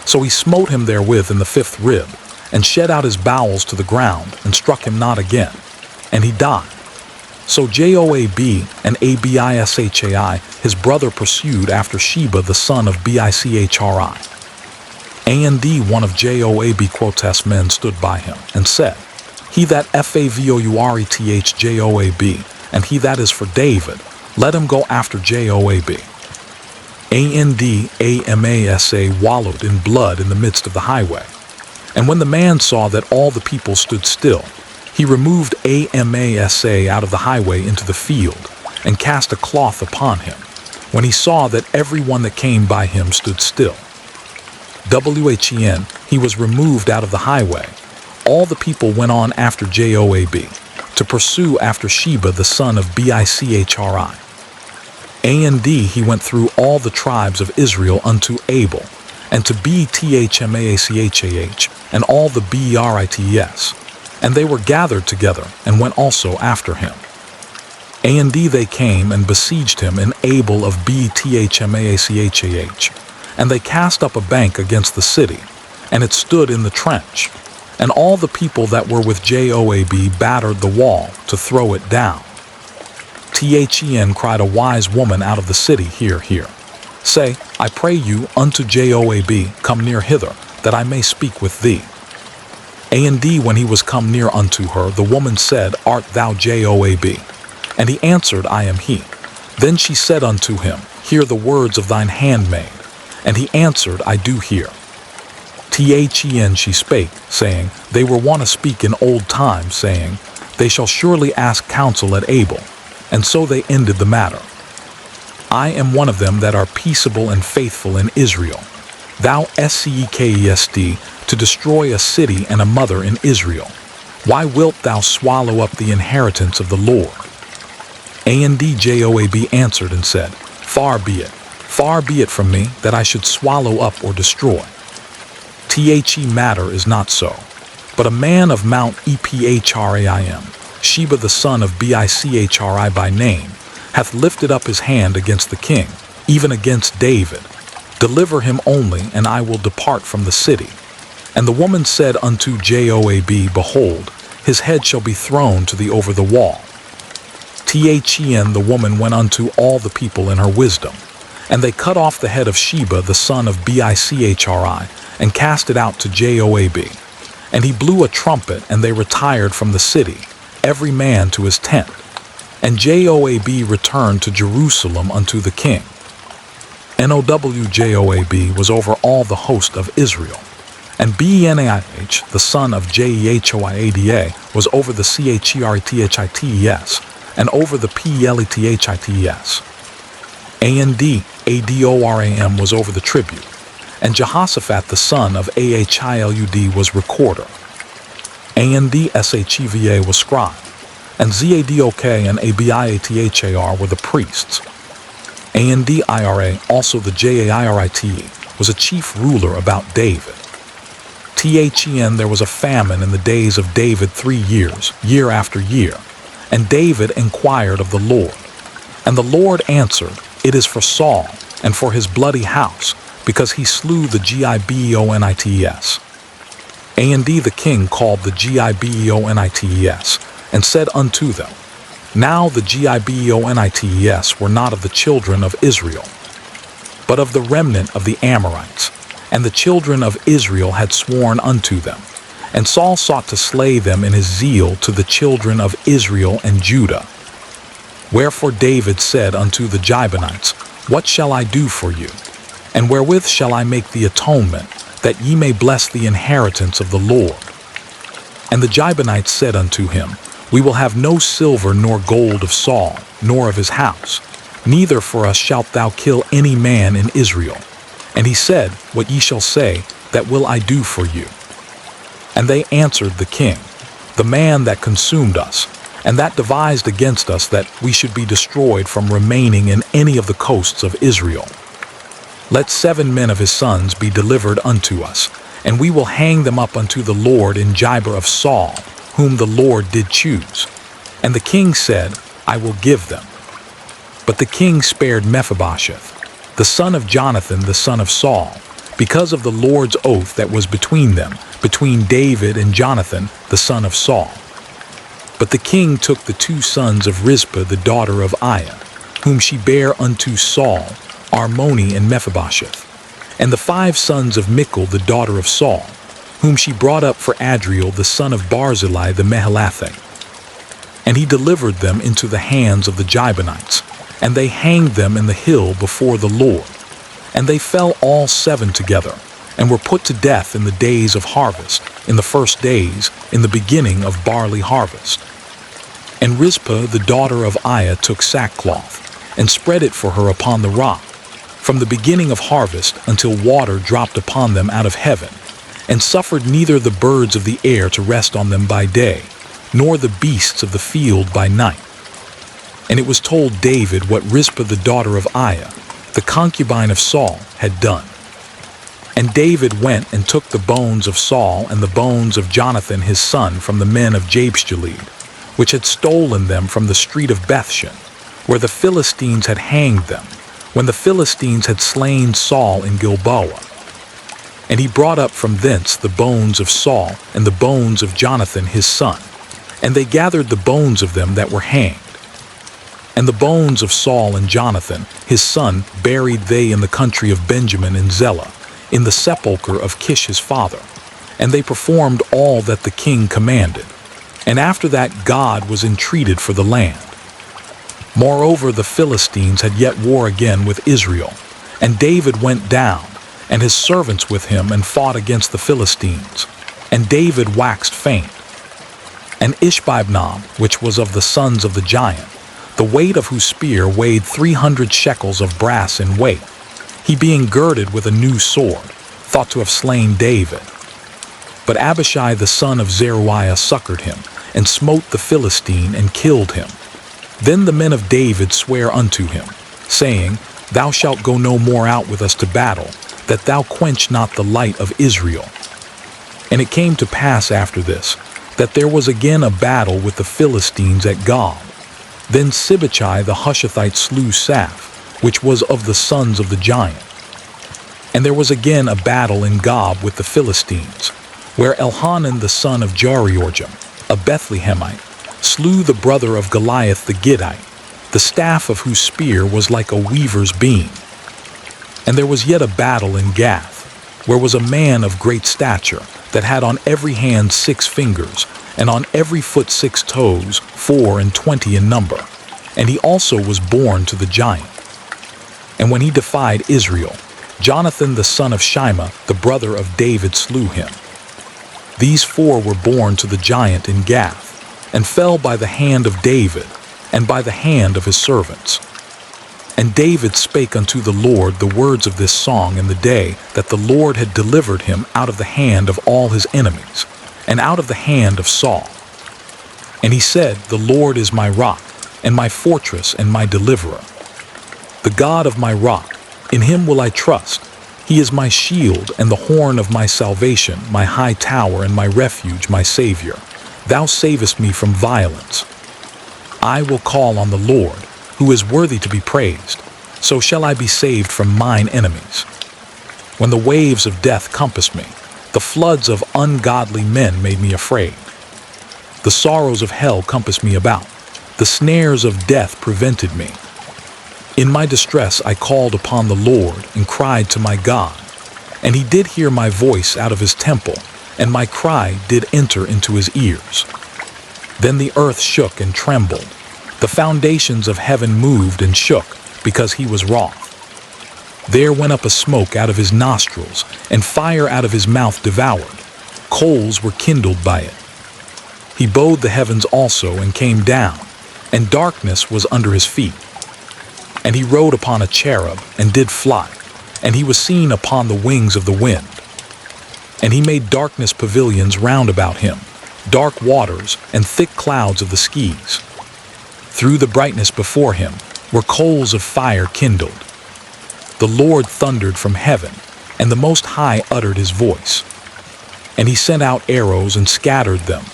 So he smote him therewith in the 5th rib, and shed out his bowels to the ground, and struck him not again, and he died. So Joab and Abishai his brother pursued after Sheba the son of Bichri. And one of Joab's men stood by him, and said, He that favoureth Joab, and he that is for David, let him go after Joab. And Amasa wallowed in blood in the midst of the highway. And when the man saw that all the people stood still, he removed Amasa out of the highway into the field, and cast a cloth upon him, when he saw that every one that came by him stood still. When he was removed out of the highway, all the people went on after Joab, to pursue after Sheba the son of Bichri. And he went through all the tribes of Israel unto Abel, and to Bethmachach, and all the Brits, and they were gathered together, and went also after him. And they came and besieged him in Abel of Bethmachach, and they cast up a bank against the city, and it stood in the trench. And all the people that were with Joab battered the wall to throw it down. Then cried a wise woman out of the city, Hear, hear. Say, I pray you unto Joab, Come near hither, that I may speak with thee. And when he was come near unto her, the woman said, Art thou Joab? And he answered, I am he. Then she said unto him, Hear the words of thine handmaid. And he answered, I do hear. Then she spake, saying, They were wont to speak in old times, saying, They shall surely ask counsel at Abel. And so they ended the matter. I am one of them that are peaceable and faithful in Israel. Thou seekest to destroy a city and a mother in Israel. Why wilt thou swallow up the inheritance of the Lord? And Joab answered and said, Far be it from me that I should swallow up or destroy. Matter is not so. But a man of Mount Ephraim, Sheba the son of Bichri by name, hath lifted up his hand against the king, even against David. Deliver him only, and I will depart from the city. And the woman said unto Joab, Behold, his head shall be thrown to thee over the wall. The woman went unto all the people in her wisdom, and they cut off the head of Sheba the son of Bichri, and cast it out to Joab. And he blew a trumpet, and they retired from the city, every man to his tent. And Joab returned to Jerusalem unto the king. Joab was over all the host of Israel. And Benaiah the son of Jehoiada was over the Cherethits, and over the Pelethits. And Adoram was over the tribute. And Jehoshaphat the son of Ahilud was recorder. And Sheva was scribe. And Zadok and Abiathar were the priests. And Ira, also the Jairit, was a chief ruler about David. There was a famine in the days of David 3 years, year after year. And David inquired of the Lord. And the Lord answered, It is for Saul, and for his bloody house, because he slew the Gibeonites. And the king called the Gibeonites, and said unto them, Now the Gibeonites were not of the children of Israel, but of the remnant of the Amorites, and the children of Israel had sworn unto them. And Saul sought to slay them in his zeal to the children of Israel and Judah. Wherefore David said unto the Gibeonites, What shall I do for you? And wherewith shall I make the atonement, that ye may bless the inheritance of the Lord? And the Gibeonites said unto him, We will have no silver nor gold of Saul, nor of his house, neither for us shalt thou kill any man in Israel. And he said, What ye shall say, that will I do for you. And they answered the king, The man that consumed us, and that devised against us that we should be destroyed from remaining in any of the coasts of Israel. Let 7 men of his sons be delivered unto us, and we will hang them up unto the Lord in Gibeah of Saul, whom the Lord did choose. And the king said, I will give them. But the king spared Mephibosheth, the son of Jonathan the son of Saul, because of the Lord's oath that was between them, between David and Jonathan the son of Saul. But the king took the 2 sons of Rizpah the daughter of Aiah, whom she bare unto Saul, Armoni and Mephibosheth, and the 5 sons of Michal the daughter of Saul, whom she brought up for Adriel the son of Barzillai the Mehalathite. And he delivered them into the hands of the Gibeonites, and they hanged them in the hill before the Lord. And they fell all 7 together, and were put to death in the days of harvest, in the first days, in the beginning of barley harvest. And Rizpah the daughter of Aiah took sackcloth, and spread it for her upon the rock, from the beginning of harvest until water dropped upon them out of heaven, and suffered neither the birds of the air to rest on them by day, nor the beasts of the field by night. And it was told David what Rizpah the daughter of Aiah, the concubine of Saul, had done. And David went and took the bones of Saul and the bones of Jonathan his son from the men of Jabes-Gilead, which had stolen them from the street of Bethshan, where the Philistines had hanged them, when the Philistines had slain Saul in Gilboa. And he brought up from thence the bones of Saul and the bones of Jonathan his son, and they gathered the bones of them that were hanged. And the bones of Saul and Jonathan his son buried they in the country of Benjamin in Zelah, in the sepulchre of Kish his father. And they performed all that the king commanded. And after that God was entreated for the land. Moreover, the Philistines had yet war again with Israel, and David went down, and his servants with him, and fought against the Philistines. And David waxed faint. And Ishbi-benob, which was of the sons of the giant, the weight of whose spear weighed 300 shekels of brass in weight, he being girded with a new sword, thought to have slain David. But Abishai the son of Zeruiah succored him, and smote the Philistine, and killed him. Then the men of David sware unto him, saying, Thou shalt go no more out with us to battle, that thou quench not the light of Israel. And it came to pass after this, that there was again a battle with the Philistines at Gob. Then Sibbechai the Hushathite slew Saph, which was of the sons of the giant. And there was again a battle in Gob with the Philistines, where Elhanan the son of Jariorjam, a Bethlehemite, slew the brother of Goliath the Gittite, the staff of whose spear was like a weaver's beam. And there was yet a battle in Gath, where was a man of great stature, that had on every hand 6 fingers, and on every foot 6 toes, 24 in number. And he also was born to the giant. And when he defied Israel, Jonathan the son of Shimea, the brother of David, slew him. These 4 were born to the giant in Gath, and fell by the hand of David, and by the hand of his servants. And David spake unto the Lord the words of this song in the day that the Lord had delivered him out of the hand of all his enemies, and out of the hand of Saul. And he said, The Lord is my rock, and my fortress, and my deliverer. The God of my rock, in him will I trust. He is my shield, and the horn of my salvation, my high tower, and my refuge, my Savior. Thou savest me from violence. I will call on the Lord, who is worthy to be praised. So shall I be saved from mine enemies. When the waves of death compassed me, the floods of ungodly men made me afraid. The sorrows of hell compassed me about. The snares of death prevented me. In my distress I called upon the Lord, and cried to my God. And he did hear my voice out of his temple, and my cry did enter into his ears. Then the earth shook and trembled. The foundations of heaven moved and shook, because he was wroth. There went up a smoke out of his nostrils, and fire out of his mouth devoured. Coals were kindled by it. He bowed the heavens also and came down, and darkness was under his feet. And he rode upon a cherub and did fly, and he was seen upon the wings of the wind. And he made darkness pavilions round about him, dark waters and thick clouds of the skies. Through the brightness before him were coals of fire kindled. The Lord thundered from heaven, and the Most High uttered his voice. And he sent out arrows and scattered them,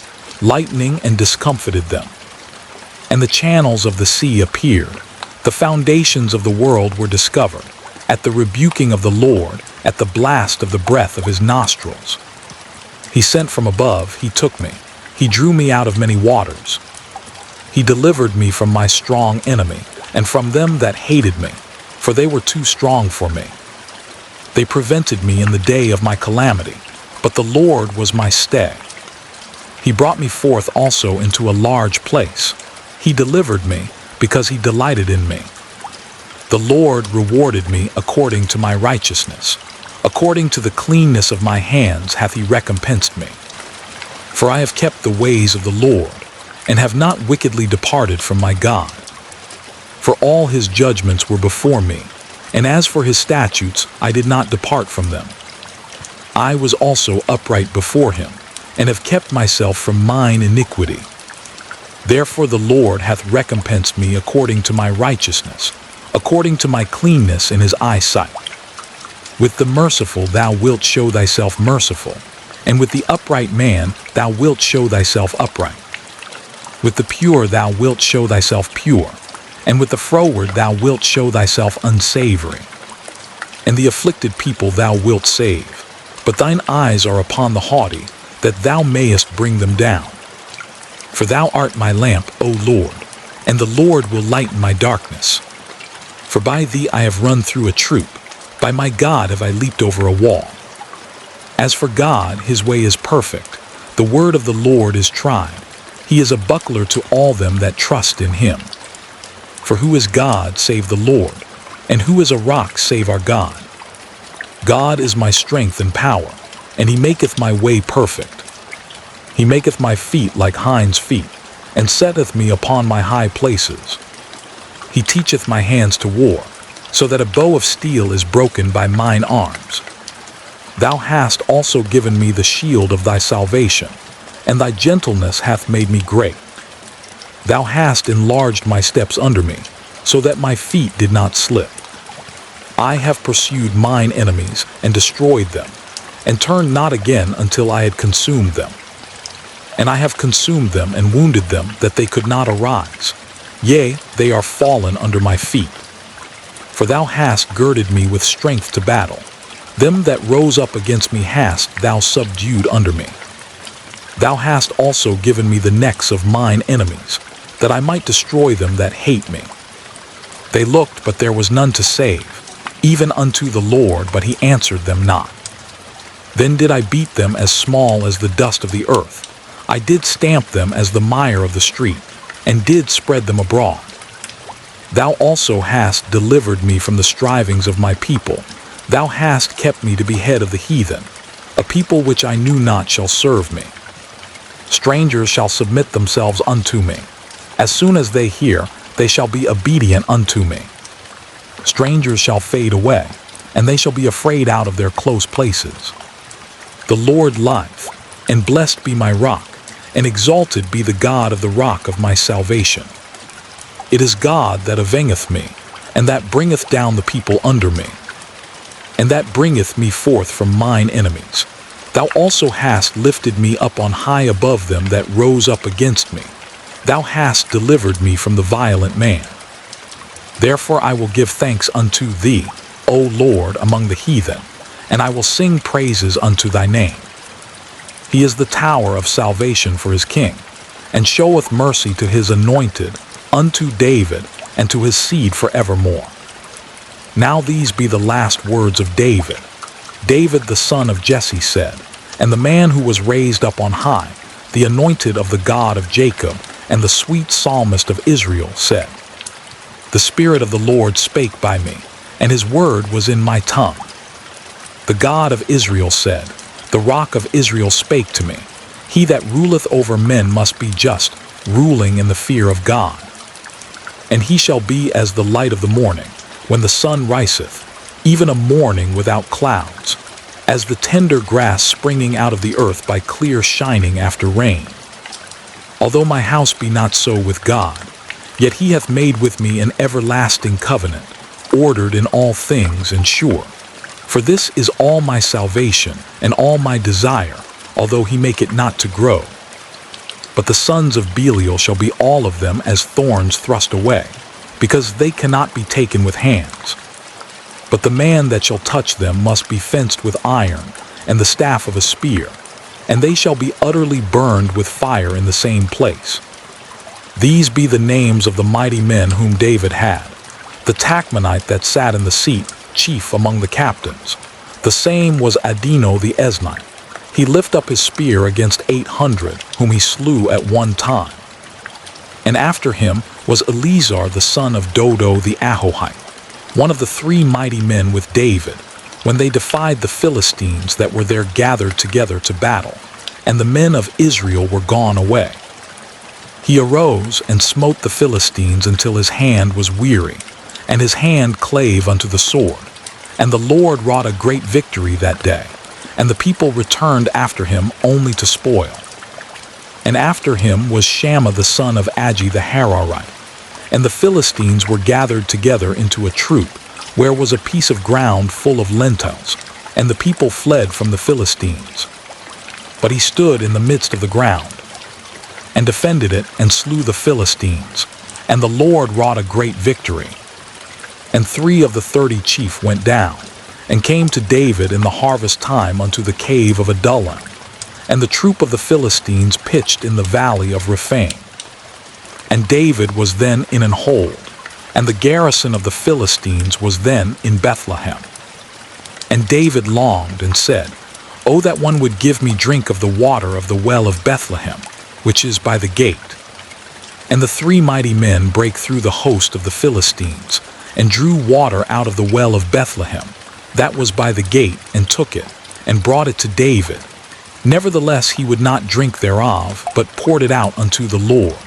lightning and discomfited them. And the channels of the sea appeared. The foundations of the world were discovered, at the rebuking of the Lord, at the blast of the breath of his nostrils. He sent from above, he took me. He drew me out of many waters. He delivered me from my strong enemy, and from them that hated me, for they were too strong for me. They prevented me in the day of my calamity, but the Lord was my stay. He brought me forth also into a large place. He delivered me, because he delighted in me. The Lord rewarded me according to my righteousness. According to the cleanness of my hands hath he recompensed me. For I have kept the ways of the Lord, and have not wickedly departed from my God. For all his judgments were before me, and as for his statutes I did not depart from them. I was also upright before him, and have kept myself from mine iniquity. Therefore the Lord hath recompensed me according to my righteousness, according to my cleanness in his eyesight. With the merciful thou wilt show thyself merciful, and with the upright man thou wilt show thyself upright. With the pure thou wilt show thyself pure, and with the froward thou wilt show thyself unsavory. And the afflicted people thou wilt save, but thine eyes are upon the haughty, that thou mayest bring them down. For thou art my lamp, O Lord, and the Lord will lighten my darkness. For by thee I have run through a troop, by my God have I leaped over a wall. As for God, his way is perfect, the word of the Lord is tried. He is a buckler to all them that trust in him. For who is God save the Lord, and who is a rock save our God? God is my strength and power, and he maketh my way perfect. He maketh my feet like hinds' feet, and setteth me upon my high places. He teacheth my hands to war, so that a bow of steel is broken by mine arms. Thou hast also given me the shield of thy salvation, and thy gentleness hath made me great. Thou hast enlarged my steps under me, so that my feet did not slip. I have pursued mine enemies, and destroyed them, and turned not again until I had consumed them. And I have consumed them and wounded them, that they could not arise. Yea, they are fallen under my feet. For thou hast girded me with strength to battle. Them that rose up against me hast thou subdued under me. Thou hast also given me the necks of mine enemies, that I might destroy them that hate me. They looked, but there was none to save, even unto the Lord, but he answered them not. Then did I beat them as small as the dust of the earth. I did stamp them as the mire of the street, and did spread them abroad. Thou also hast delivered me from the strivings of my people. Thou hast kept me to be head of the heathen. A people which I knew not shall serve me. Strangers shall submit themselves unto me. As soon as they hear, they shall be obedient unto me. Strangers shall fade away, and they shall be afraid out of their close places. The Lord liveth, and blessed be my rock, and exalted be the God of the rock of my salvation. It is God that avengeth me, and that bringeth down the people under me, and that bringeth me forth from mine enemies. Thou also hast lifted me up on high above them that rose up against me. Thou hast delivered me from the violent man. Therefore I will give thanks unto thee, O Lord, among the heathen, and I will sing praises unto thy name. He is the tower of salvation for his king, and showeth mercy to his anointed, unto David, and to his seed forevermore. Now these be the last words of David. David the son of Jesse said, and the man who was raised up on high, the anointed of the God of Jacob, and the sweet psalmist of Israel said, The Spirit of the Lord spake by me, and his word was in my tongue. The God of Israel said, the Rock of Israel spake to me, He that ruleth over men must be just, ruling in the fear of God. And he shall be as the light of the morning, when the sun riseth, even a morning without clouds, as the tender grass springing out of the earth by clear shining after rain. Although my house be not so with God, yet he hath made with me an everlasting covenant, ordered in all things and sure. For this is all my salvation and all my desire, although he make it not to grow. But the sons of Belial shall be all of them as thorns thrust away, because they cannot be taken with hands. But the man that shall touch them must be fenced with iron, and the staff of a spear, and they shall be utterly burned with fire in the same place. These be the names of the mighty men whom David had. The Tachmonite that sat in the seat, chief among the captains. The same was Adino the Eznite. He lift up his spear against 800, whom he slew at one time. And after him was Eleazar the son of Dodo the Ahohite, one of the 3 mighty men with David, when they defied the Philistines that were there gathered together to battle, and the men of Israel were gone away. He arose and smote the Philistines until his hand was weary, and his hand clave unto the sword. And the Lord wrought a great victory that day, and the people returned after him only to spoil. And after him was Shammah the son of Agi the Hararite. And the Philistines were gathered together into a troop, where was a piece of ground full of lentils, and the people fled from the Philistines. But he stood in the midst of the ground, and defended it, and slew the Philistines, and the Lord wrought a great victory. And 3 of the 30 chief went down, and came to David in the harvest time unto the cave of Adullam. And the troop of the Philistines pitched in the valley of Rephaim. And David was then in an hold, and the garrison of the Philistines was then in Bethlehem. And David longed and said, O that one would give me drink of the water of the well of Bethlehem, which is by the gate. And the 3 mighty men brake through the host of the Philistines, and drew water out of the well of Bethlehem, that was by the gate, and took it, and brought it to David. Nevertheless he would not drink thereof, but poured it out unto the Lord.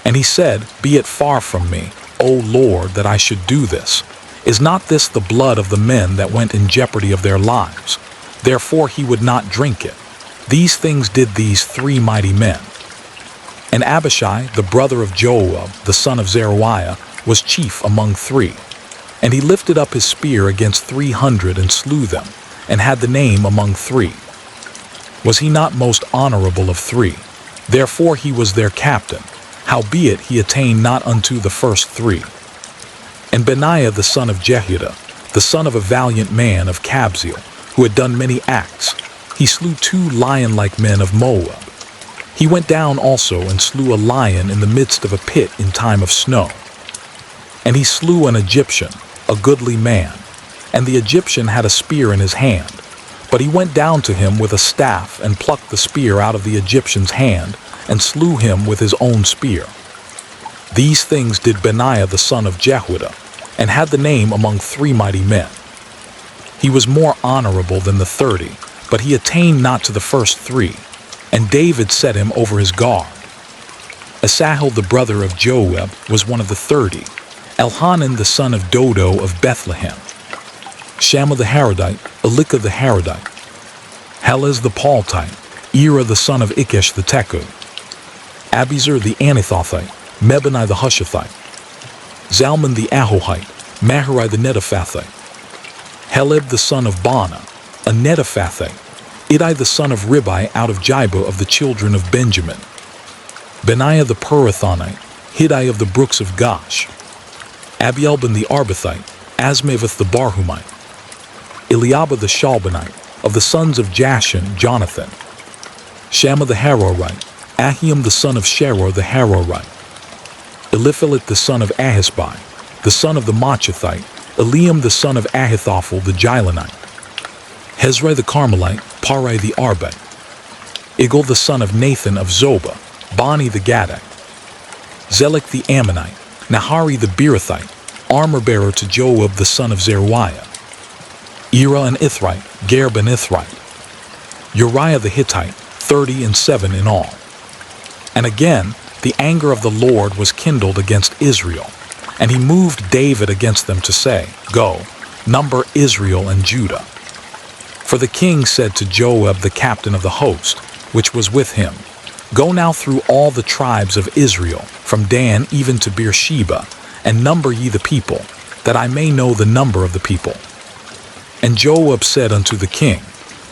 And he said, Be it far from me, O Lord, that I should do this. Is not this the blood of the men that went in jeopardy of their lives? Therefore he would not drink it. These things did these 3 mighty men. And Abishai, the brother of Joab, the son of Zeruiah, was chief among 3. And he lifted up his spear against 300 and slew them, and had the name among 3. Was he not most honorable of 3? Therefore he was their captain. Howbeit he attained not unto the first 3. And Benaiah the son of Jehudah, the son of a valiant man of Kabzeel, who had done many acts, he slew 2 lion-like men of Moab. He went down also and slew a lion in the midst of a pit in time of snow. And he slew an Egyptian, a goodly man, and the Egyptian had a spear in his hand. But he went down to him with a staff, and plucked the spear out of the Egyptian's hand, and slew him with his own spear. These things did Benaiah the son of Jehudah, and had the name among 3 mighty men. He was more honorable than the 30, but he attained not to the first 3, and David set him over his guard. Asahel the brother of Joab was one of the 30, Elhanan the son of Dodo of Bethlehem, Shammah the Harodite, Elikah the Harodite, Helez the Paltite, Ira the son of Ikesh the Tekoa, Abiezer the Anathothite, Mebani the Hushathite, Zalman the Ahohite, Maharai the Netophathite, Heleb the son of Baana, a Netophathite, Idai the son of Ribai out of Jibah of the children of Benjamin, Benaiah the Pirathonite, Hiddai of the brooks of Gosh, Abielban the Arbathite, Asmaveth the Barhumite, Eliabah the Shalbanite, of the sons of Jashan, Jonathan, Shammah the Harorite, Ahiam the son of Sheror the Harorite, Eliphelet the son of Ahisbai, the son of the Machathite, Eliam the son of Ahithophel the Gilonite, Hezrai the Carmelite, Parai the Arbite, Igal the son of Nathan of Zobah, Bani the Gadite, Zelek the Ammonite, Nahari the Beerothite, armor-bearer to Joab the son of Zeruiah, Ira an Ithrite, Gareb an Ithrite, Uriah the Hittite, 37 in all. And again, the anger of the Lord was kindled against Israel, and he moved David against them to say, Go, number Israel and Judah. For the king said to Joab the captain of the host, which was with him, Go now through all the tribes of Israel, from Dan even to Beersheba, and number ye the people, that I may know the number of the people. And Joab said unto the king,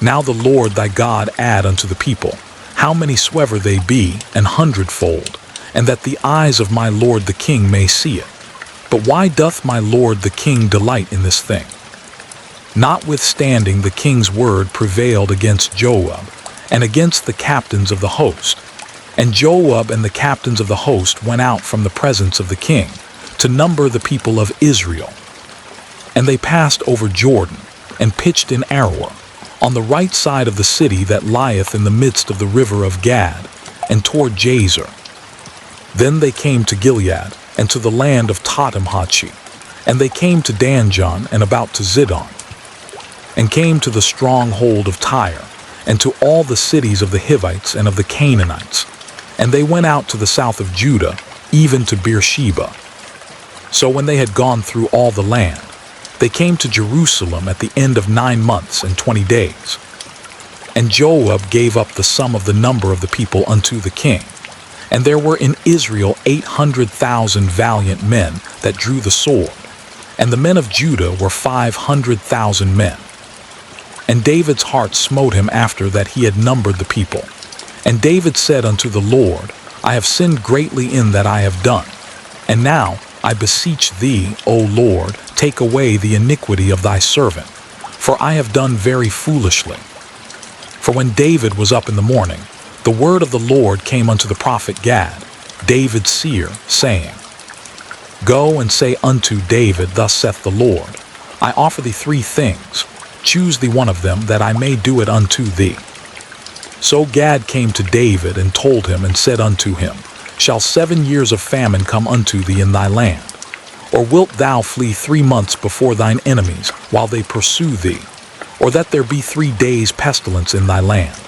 Now the Lord thy God add unto the people, how many soever they be, an hundredfold, and that the eyes of my lord the king may see it. But why doth my lord the king delight in this thing? Notwithstanding the king's word prevailed against Joab, and against the captains of the host. And Joab and the captains of the host went out from the presence of the king, to number the people of Israel. And they passed over Jordan, and pitched in Aroer, on the right side of the city that lieth in the midst of the river of Gad, and toward Jazer. Then they came to Gilead, and to the land of Tahtimhachi, and they came to Danjon, and about to Zidon, and came to the stronghold of Tyre, and to all the cities of the Hivites and of the Canaanites. And they went out to the south of Judah, even to Beersheba. So when they had gone through all the land, they came to Jerusalem at the end of 9 months and 20 days. And Joab gave up the sum of the number of the people unto the king. And there were in Israel 800,000 valiant men that drew the sword, and the men of Judah were 500,000 men. And David's heart smote him after that he had numbered the people. And David said unto the Lord, I have sinned greatly in that I have done. And now, I beseech thee, O Lord, take away the iniquity of thy servant, for I have done very foolishly. For when David was up in the morning, the word of the Lord came unto the prophet Gad, David's seer, saying, Go and say unto David, Thus saith the Lord, I offer thee 3 things, choose thee one of them, that I may do it unto thee. So Gad came to David and told him and said unto him, Shall 7 years of famine come unto thee in thy land? Or wilt thou flee 3 months before thine enemies, while they pursue thee? Or that there be 3 days pestilence in thy land?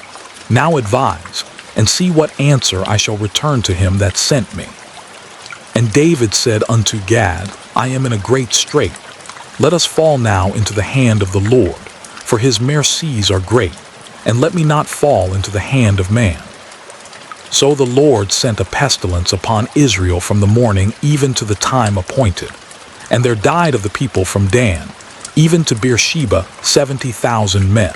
Now advise, and see what answer I shall return to him that sent me. And David said unto Gad, I am in a great strait. Let us fall now into the hand of the Lord, for his mercies are great, and let me not fall into the hand of man. So the Lord sent a pestilence upon Israel from the morning even to the time appointed. And there died of the people from Dan, even to Beersheba, 70,000 men.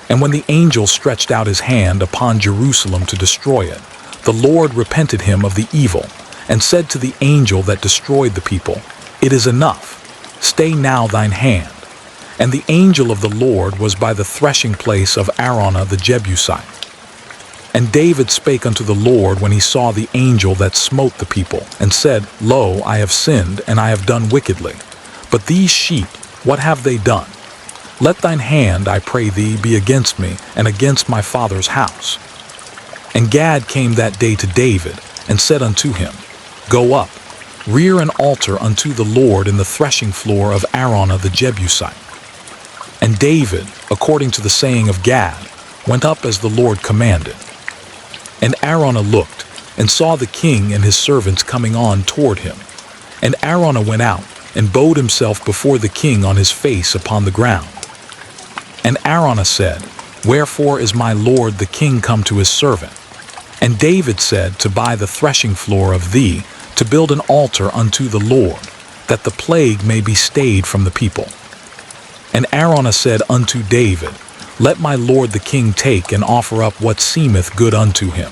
And when the angel stretched out his hand upon Jerusalem to destroy it, the Lord repented him of the evil, and said to the angel that destroyed the people, It is enough, stay now thine hand. And the angel of the Lord was by the threshing place of Araunah the Jebusite. And David spake unto the Lord when he saw the angel that smote the people, and said, Lo, I have sinned, and I have done wickedly. But these sheep, what have they done? Let thine hand, I pray thee, be against me, and against my father's house. And Gad came that day to David, and said unto him, Go up, rear an altar unto the Lord in the threshing floor of Araunah the Jebusite. And David, according to the saying of Gad, went up as the Lord commanded. And Araunah looked, and saw the king and his servants coming on toward him. And Araunah went out, and bowed himself before the king on his face upon the ground. And Araunah said, Wherefore is my lord the king come to his servant? And David said, To buy the threshing floor of thee, to build an altar unto the Lord, that the plague may be stayed from the people. And Araunah said unto David, Let my lord the king take and offer up what seemeth good unto him.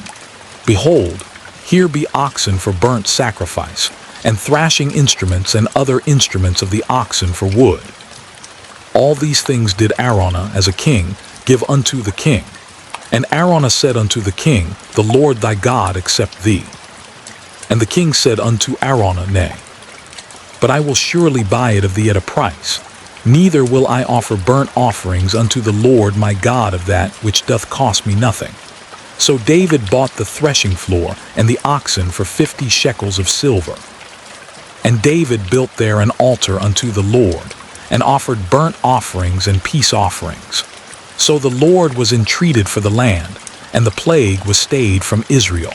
Behold, here be oxen for burnt sacrifice, and thrashing instruments and other instruments of the oxen for wood. All these things did Araunah, as a king, give unto the king. And Araunah said unto the king, The Lord thy God accept thee. And the king said unto Araunah, Nay, but I will surely buy it of thee at a price. Neither will I offer burnt offerings unto the Lord my God of that which doth cost me nothing. So David bought the threshing floor and the oxen for 50 shekels of silver. And David built there an altar unto the Lord, and offered burnt offerings and peace offerings. So the Lord was entreated for the land, and the plague was stayed from Israel.